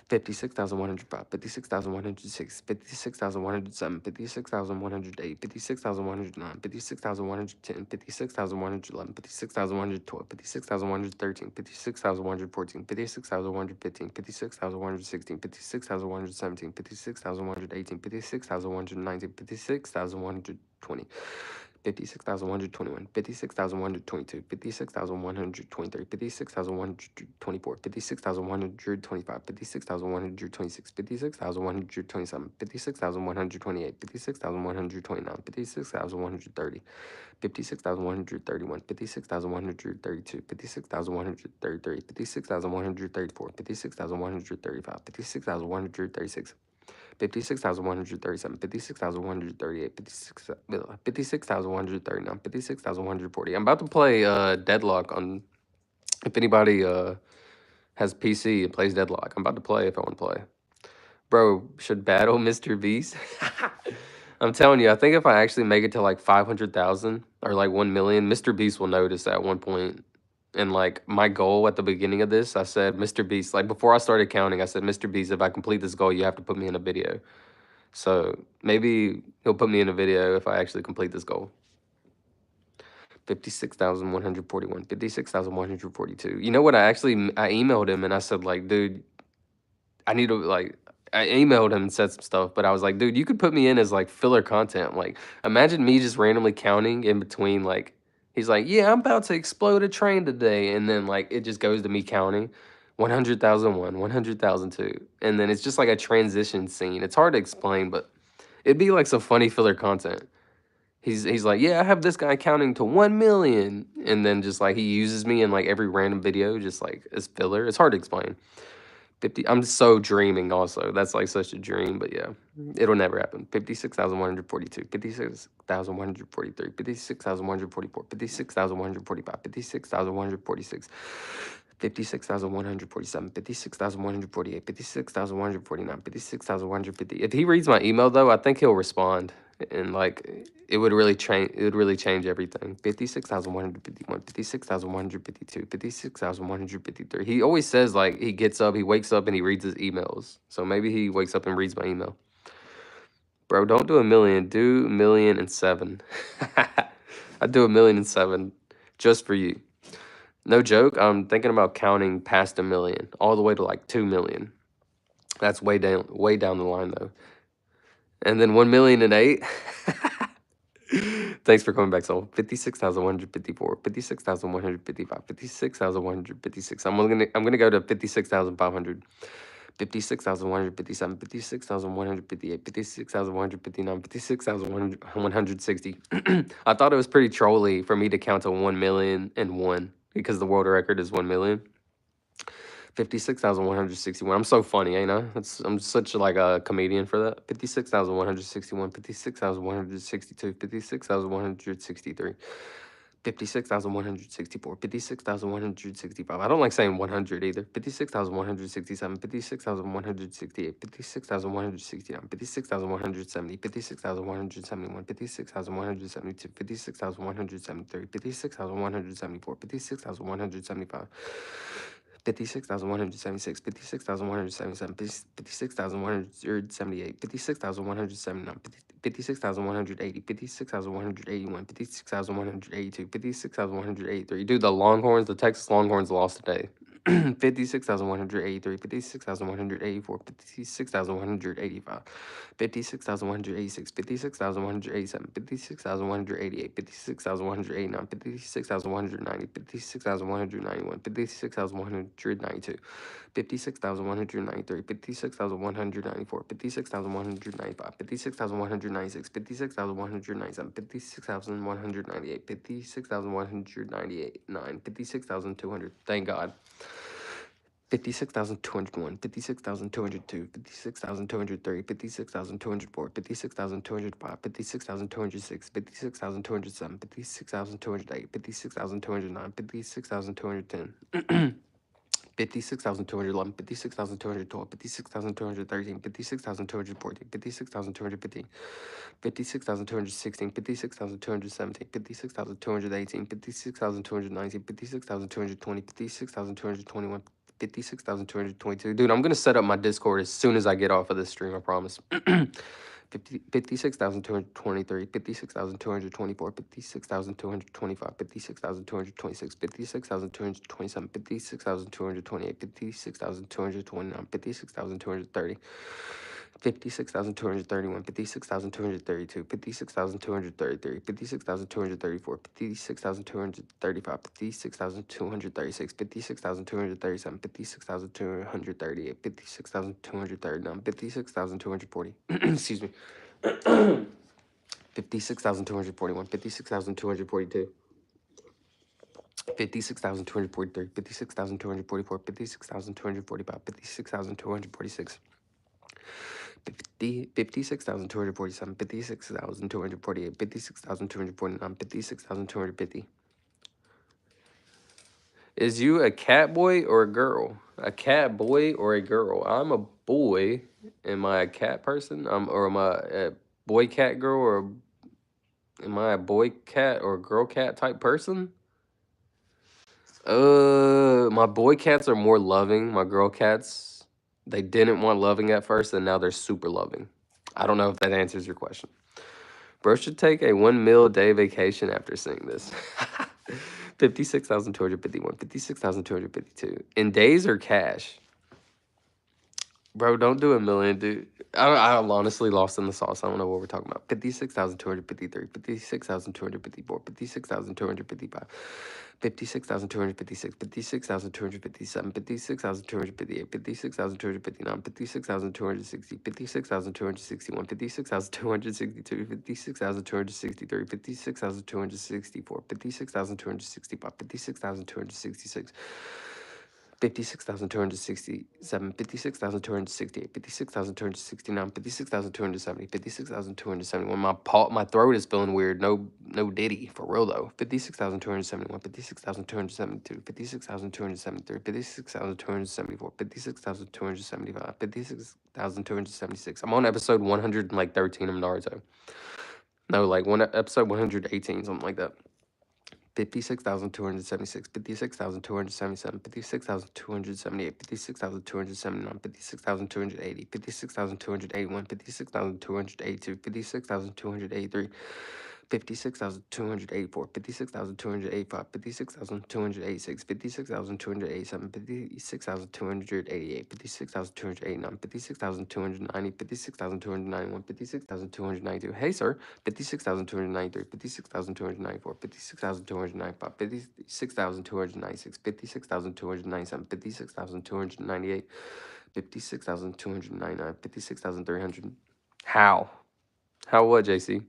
56,105, 56,106, 56,107, 56,108, 56,109, 56,110, 56,111, 56,112, 56,113, 56,114, 56,115, 56,116, 56,117, 56,118, 56,119, 56,120. 56,121, 56,122, 56,123, 56,124, 56,125, 56,126, 56,127, 56,128, 56,129, 56,130, 56,131, 56,132, 56,133, 56,134, 56,135, 56,136. 56,137, 56,138, 56,139, 56,140. I'm about to play Deadlock on if anybody has PC and plays Deadlock. I'm about to play if I want to play. Bro, should battle Mr. Beast? I'm telling you, I think if I actually make it to like 500,000 or like 1 million, Mr. Beast will notice at one point. And like my goal at the beginning of this, I said, Mr. Beast, like before I started counting, I said, Mr. Beast, if I complete this goal, you have to put me in a video. So maybe he'll put me in a video if I actually complete this goal. 56,141, 56,142. You know what? I emailed him and I said, like, dude, I need to, like, I emailed him and said some stuff, but I was like, dude, you could put me in as like filler content. Like, imagine me just randomly counting in between, like, he's like, yeah, I'm about to explode a train today. And then, like, it just goes to me counting 100,001, 100,002. And then it's just like a transition scene. It's hard to explain, but it'd be like some funny filler content. He's like, yeah, I have this guy counting to 1 million. And then just like he uses me in like every random video, just like as filler. It's hard to explain. 50, I'm so dreaming also. That's like such a dream, but yeah, it'll never happen. 56,142, 56,143, 56,144, 56,145, 56,146, 56,147, 56,148, 56,149, 56,150. If he reads my email though, I think he'll respond and like it would really change everything. 56,151, 56,152, 56,153. He always says like he wakes up and he reads his emails. So maybe he wakes up and reads my email. Bro, don't do a million, do 1,000,007. I'd do 1,000,007 just for you. No joke, I'm thinking about counting past 1 million, all the way to like 2 million. That's way down the line though. And then 1,000,008. Thanks for coming back, Soul. 56,154, 56,155, 56,156. I'm gonna go to 56,500. 56,157, 56,158, 56,159, 56,160. I thought it was pretty trolly for me to count to 1,000,001 because the world record is 1 million. 56,161. I'm so funny, ain't I? I'm such like a comedian for that. 56,161, 56,162, 56,163, 56,164, 56,165. I don't like saying 100 either. 56,167, 56,168, 56,169, 56,170, 56,171, 56,172, 56,173, 56,174, 56,175. 56,176, 56,177, 56,178, 56,179, 56,180, 56,181, 56,182, 56,183. Dude, the Longhorns, the Texas Longhorns lost today. 56,183, 56,184, 56,185, 56,186, 56,187, 56,188, 56,189, 56,190, 56,191, 56,192, 56,193, 56,194, 56,195, 56,196, 56,197, 56,198, 56,198, 9, 56,200. Thank God. 56,201, 56,202, 56,203, 56,204, 56,205, 56,206, 56,207, 56,208, 56,209, 56,210. 56,211, 56,212, 56,213, 56,214, 56,215, 56,216, 56,217, 56,218, 56,219, 56,220, 56,221, 56,222. Dude, I'm gonna set up my Discord as soon as I get off of this stream, I promise. 56,223, 56,224, 56,225, 56,226, 56,227, 56,228, 56,229, 56,230. 56,231, 56,232, 56,233, 56,234, 56,235, 56,236, 56,237, 56,238, 56,239, 56,240. Excuse me. 56,241, 56,242. 56,243, 56,244, 56,245, 56,246. 56,247, 56,248, 56,249, 56,250. Is you a cat boy or a girl? A cat boy or a girl? I'm a boy. Am I a cat person? Or am I a boy cat girl, or am I a boy cat or girl cat type person? My boy cats are more loving. My girl cats, they didn't want loving at first, and now they're super loving. I don't know if that answers your question. Bro should take a 1 meal a day vacation after seeing this. 56,251, 56,252. In days or cash? Bro, don't do a million, dude. I'm honestly lost in the sauce. I don't know what we're talking about. 56,253, 56,254, 56,255, 56,256, 56,257, 56,258, 56,259, 56,260, 56,261, 56,262, 56,263, 56,264, 56,265, 56,266. 56,267, 56,268, 56,269, 56,270, 56,271. My throat is feeling weird. No diddy for real though. 56,271, 56,272, 56,273, 56,274, 56,275, 56,276. I'm on episode 113 of Naruto. No, like episode 118, something like that. 56,276, 56,277, 56,278, 56,279, 56,280, 56,281, 56,282, 56,283, 56,284, 56,285, 56,286, 56,287, 56,288, 56,289, 56,290, 56,291, 56,292. Hey, sir. 56,293, 56,294, 56,295, 56,296, 56,297, 56,298, 56,299, 56,300. How? How what, JC?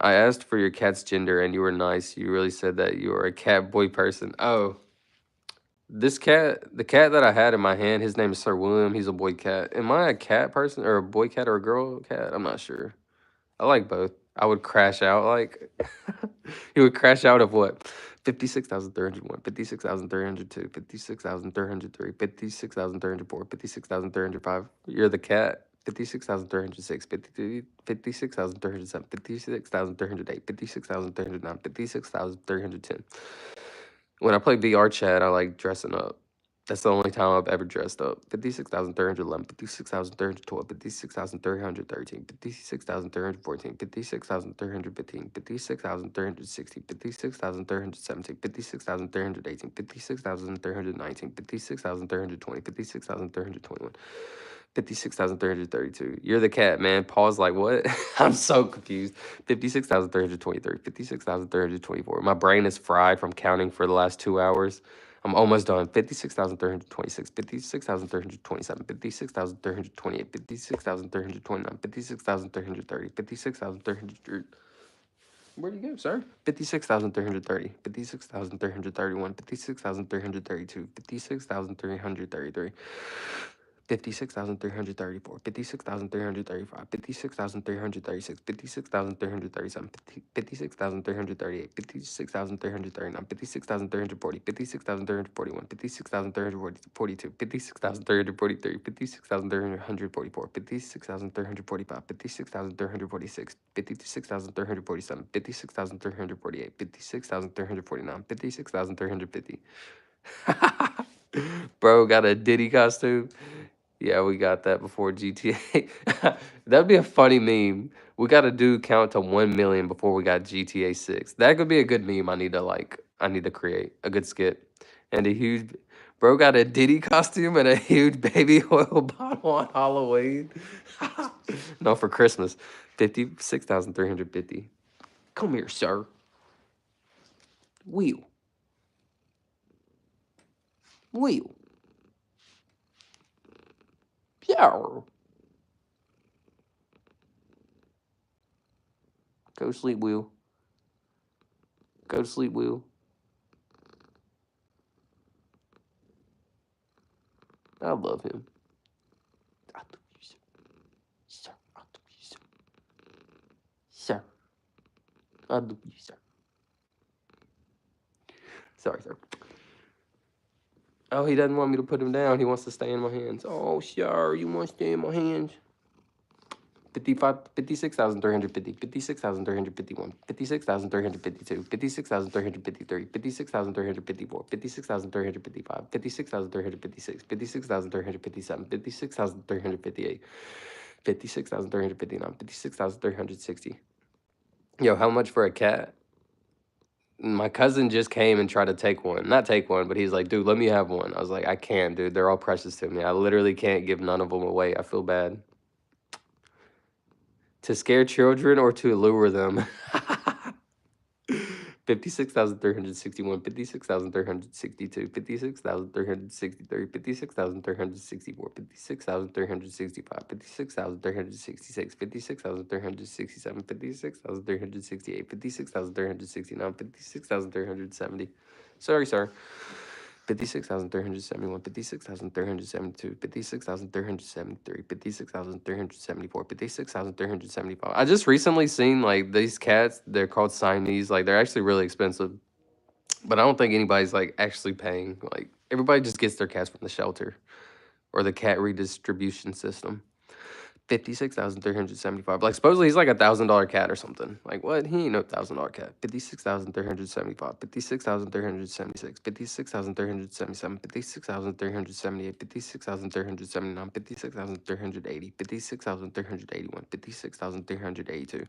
I asked for your cat's gender and you were nice. You really said that you were a cat boy person. Oh, this cat, the cat that I had in my hand, his name is Sir William. He's a boy cat. Am I a cat person or a boy cat or a girl cat? I'm not sure. I like both. I would crash out like he would crash out of what? 56,301, 56,302, 56,303, 56,304, 56,305. You're the cat. 56,306, 56,307, 56,308, 56,309, 56,310. When I play VR chat, I like dressing up. That's the only time I've ever dressed up. 56,311, 56,312, 56,313, 56,314, 56,315, 56,316, 56,317, 56,318, 56,319, 56,320, 56,321. 56,332. You're the cat, man. Pause like what? I'm so confused. 56,323, 56,324. My brain is fried from counting for the last 2 hours. I'm almost done. 56,326, 56,327, 56,328, 56,329, 56,330, 56,300. Where'd you go, sir? 56,330, 56,331, 56,332, 56,333. 56,334, 56,335, 56,336, 56,337, 56,338, 56,339, 56,340, 56,341, 56,342, 56,343, 56,344, 56,345, 56,346, 56,347, 56,348, 56,349, 56,350. Bro got a Diddy costume. Yeah, we got that before GTA. That'd be a funny meme. We got to do count to 1 million before we got GTA 6. That could be a good meme. I need to create a good skit. And a huge, bro got a Diddy costume and a huge baby oil bottle on Halloween. No, for Christmas. 56,350. Come here, sir. Wheel. Wheel. Yeah. Go to sleep, Wheel. Go to sleep, Wheel. I love him. I love you, sir. Sir, I love you, sir. Sir, I love you, sir. Sorry, sir. Oh, he doesn't want me to put him down. He wants to stay in my hands. Oh, sure. You want to stay in my hands? 56,350, 56,351, 56,352, 56,353, 56,354, 56,355, 56,356, 56,357, 56,358, 56,359, 56,360. Yo, how much for a cat? My cousin just came and tried to take one. Not take one, but he's like, dude, let me have one. I was like, I can't, dude. They're all precious to me. I literally can't give none of them away. I feel bad. To scare children or to lure them? 56,361, 56,362, 56,363, 56,364, 56,365, 56,366, 56,367, 56,368, 56,369, 56,370. Sorry, sir. 56,371, 56,372, 56,373, 56,374, 56,375. I just recently seen like these cats, they're called Siamese, like they're actually really expensive, but I don't think anybody's like actually paying. Like everybody just gets their cats from the shelter or the cat redistribution system. 56,375. Like supposedly he's like $1,000 cat or something. Like what? He ain't no $1,000 cat. 56,375. 56,376. 56,377. 56,378. 56,379. 56,380. 56,381. 56,382.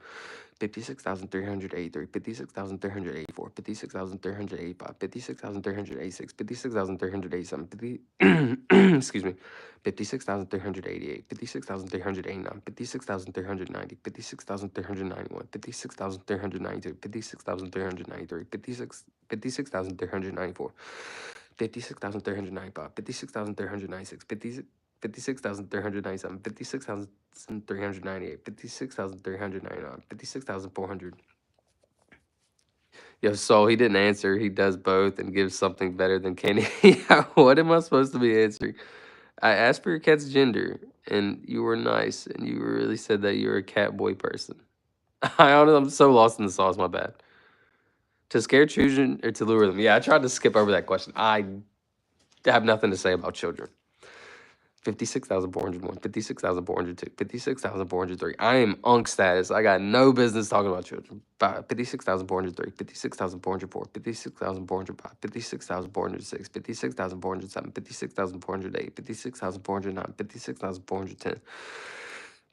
56,383, 56,384, 56,385, 56,386, 56,387, excuse me, 56,388, 56,389, 56,390, 56,391, 56,392, 56,393, 56,394, 56,395, 56,396, 56,397, 56,398, 56,399, 56,400. Yo, so he didn't answer. He does both and gives something better than candy. What am I supposed to be answering? I asked for your cat's gender, and you were nice, and you really said that you're a cat boy person. I'm so lost in the sauce. My bad. To scare children or to lure them? Yeah, I tried to skip over that question. I have nothing to say about children. 56,401, 56,402, 56,403. I am unk status. I got no business talking about children. 56,403, 56,404, 56,405, 56,406, 56,407, 56,408, 56,409, 56,410.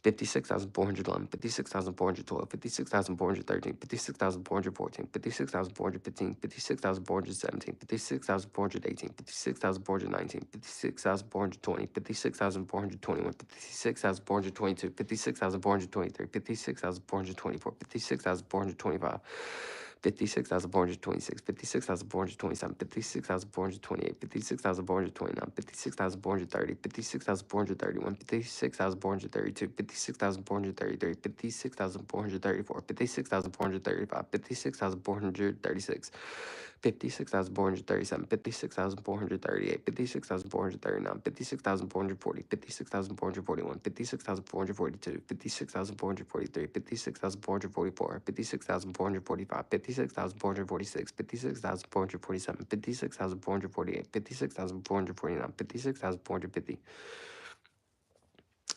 56,411, 56,412, 56,413, 56,414, 56,415, 56,417, 56,418, 56,419, 56,420, 56,421, 56,422, 56,423, 56,424, 56,425. 56,426, 56,427, 56,428, 56,429, 56,430, 56,431, 56,432, 56,433, 56,434, 56,435, 56,436. 56,437, 56,438, 56,439, 56,440, 56,441, 56,442, 56,443, 56,444, 56,445, 56,446, 56,447, 56,448, 56,449, 56,450.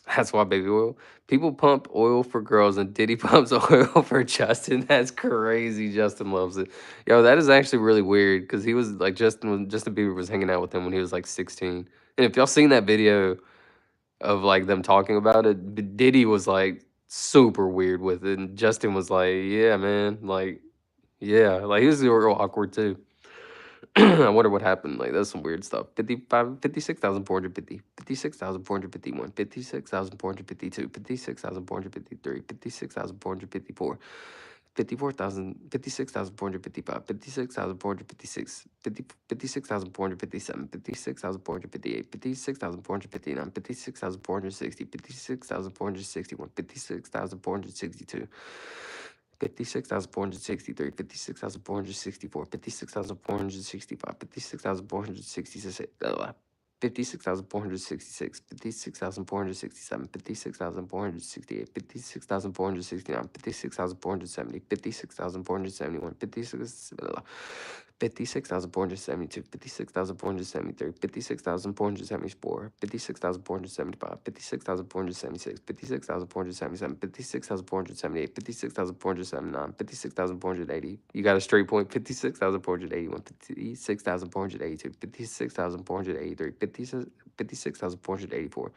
That's why baby oil. People pump oil for girls and Diddy pumps oil for Justin. That's crazy. Justin loves it. Yo, that is actually really weird because he was like Justin Bieber was hanging out with him when he was like 16. And if y'all seen that video of like them talking about it, Diddy was like super weird with it. And Justin was like, yeah, man. Like, yeah. Like he was real awkward too. I wonder what happened. Like, that's some weird stuff. 55, 56,450, 56,451, 56,452, 56,453, 56,454, 54,000, 56,455, 56,456, 56,457, 56,458, 56,459, 56,460, 56,461, 56,462. 56,463, 56,464, 56,465, 56,466, 56,466, 56,467, 56,468, 56,469, 56,470, 56,471, 56,472, 56,473, 56,474, 56,475, 56,476, 56,477, 56,478, 56,479, 56,480. You got a straight point. 56,481, 56,482, 56,483, 56,484.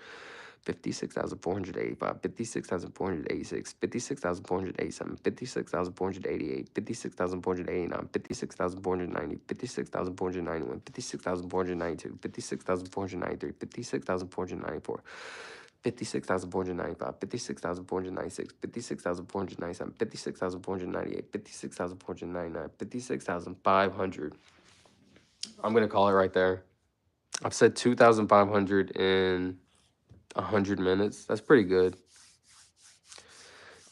56,485, 56,486, 56,487, 56,488, 56,489, 56,490, 56,491, 56,492, 56,493, 56,494. 56,495, 56,496, 56,497, 56,498, 56,499, 56,500. I'm going to call it right there. I've said 2,500 in 100 minutes. That's pretty good.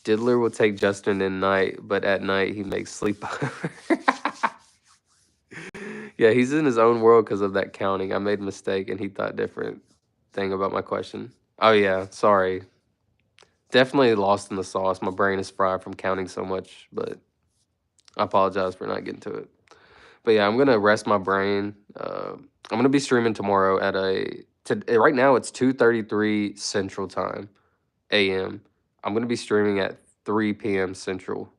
Diddler will take Justin in night, but at night he makes sleepover. Yeah, he's in his own world because of that counting. I made a mistake and he thought different thing about my question. Oh yeah, sorry. Definitely lost in the sauce. My brain is fried from counting so much, but I apologize for not getting to it. But yeah, I'm gonna rest my brain. I'm gonna be streaming tomorrow at right now it's 2:33 Central Time, a.m. I'm gonna be streaming at 3 p.m. Central,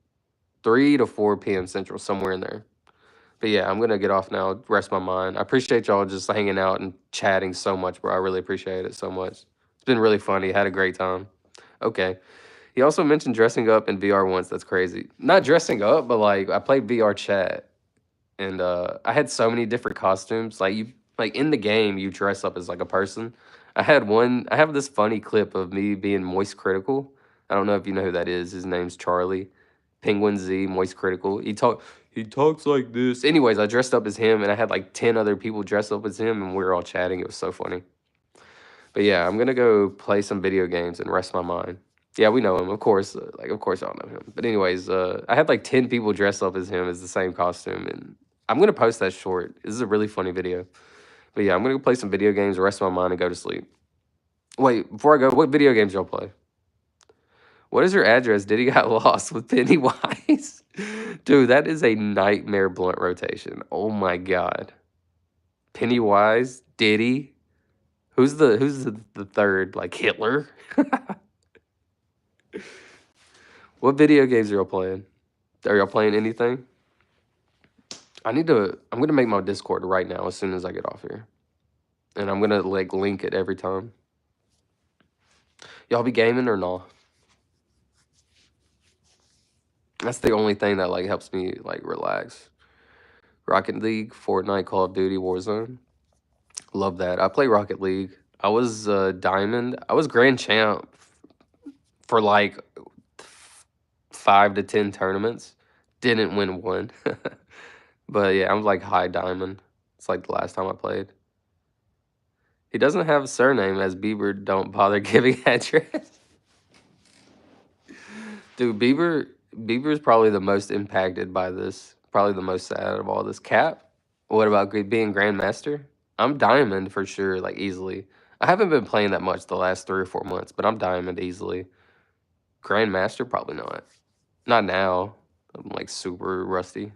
3 to 4 p.m. Central, somewhere in there. But yeah, I'm gonna get off now, rest my mind. I appreciate y'all just hanging out and chatting so much, bro. I really appreciate it so much. It's been really funny. Had a great time. Okay. He also mentioned dressing up in VR once. That's crazy. Not dressing up, but like I played VR chat and I had so many different costumes. Like in the game, you dress up as like a person. I have this funny clip of me being Moist Critical. I don't know if you know who that is. His name's Charlie. Penguin Z, Moist Critical. He talks like this. Anyways, I dressed up as him and I had like 10 other people dress up as him and we were all chatting. It was so funny. But yeah, I'm gonna go play some video games and rest my mind. Yeah, we know him, of course. Of course, I all know him. But anyways, I had like 10 people dressed up as him as the same costume, and I'm gonna post that short. This is a really funny video. But yeah, I'm gonna go play some video games, rest my mind, and go to sleep. Wait, before I go, what video games y'all play? What is your address? Diddy got lost with Pennywise. Dude, that is a nightmare blunt rotation. Oh my god. Pennywise, Diddy. Who's the third? Like Hitler? What video games are y'all playing? Are y'all playing anything? I'm gonna make my Discord right now as soon as I get off here. And I'm gonna like link it every time. Y'all be gaming or not? That's the only thing that like helps me like relax. Rocket League, Fortnite, Call of Duty, Warzone. Love that. I play Rocket League. I was Diamond. I was Grand Champ for like 5 to 10 tournaments. Didn't win one. But yeah, I'm like high Diamond. It's like the last time I played. He doesn't have a surname as Bieber don't bother giving address. Dude, Bieber's probably the most impacted by this. Probably the most sad of all this. Cap? What about being Grandmaster? I'm Diamond for sure, like easily. I haven't been playing that much the last 3 or 4 months, but I'm Diamond easily. Grandmaster? Probably not. Not now. I'm like super rusty.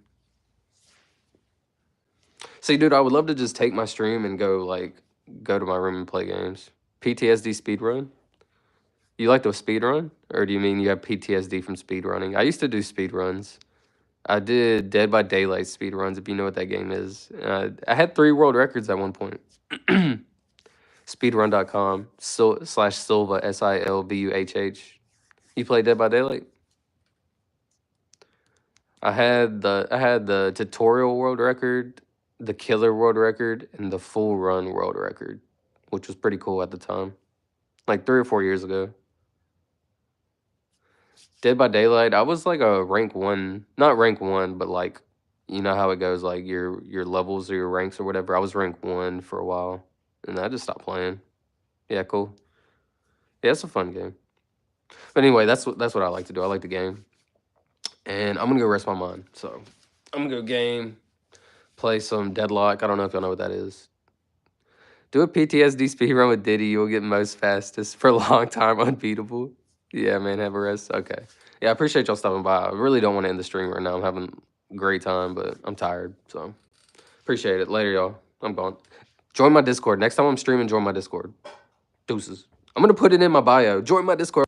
See, dude, I would love to just take my stream and go to my room and play games. PTSD speedrun? You like to speed run, or do you mean you have PTSD from speed running? I used to do speed runs. I did Dead by Daylight speed runs, if you know what that game is. I had 3 world records at one point. Speedrun.com slash Silva, Silvuhh. You play Dead by Daylight? I had the tutorial world record, the killer world record, and the full run world record, which was pretty cool at the time. Like 3 or 4 years ago. Dead by Daylight, I was like a rank 1, not rank 1, but like you know how it goes, like your levels or your ranks or whatever. I was rank 1 for a while, and I just stopped playing. Yeah, cool. Yeah, it's a fun game. But anyway, that's what I like to do. I like the game. And I'm gonna go rest my mind. So I'm gonna go game, play some Deadlock. I don't know if y'all know what that is. Do a PTSD speedrun with Diddy. You'll get most fastest for a long time unbeatable. Yeah, man, have a rest. Okay. Yeah, I appreciate y'all stopping by. I really don't want to end the stream right now. I'm having a great time, but I'm tired. So appreciate it. Later, y'all. I'm gone. Join my Discord. Next time I'm streaming, join my Discord. Deuces. I'm gonna put it in my bio. Join my Discord.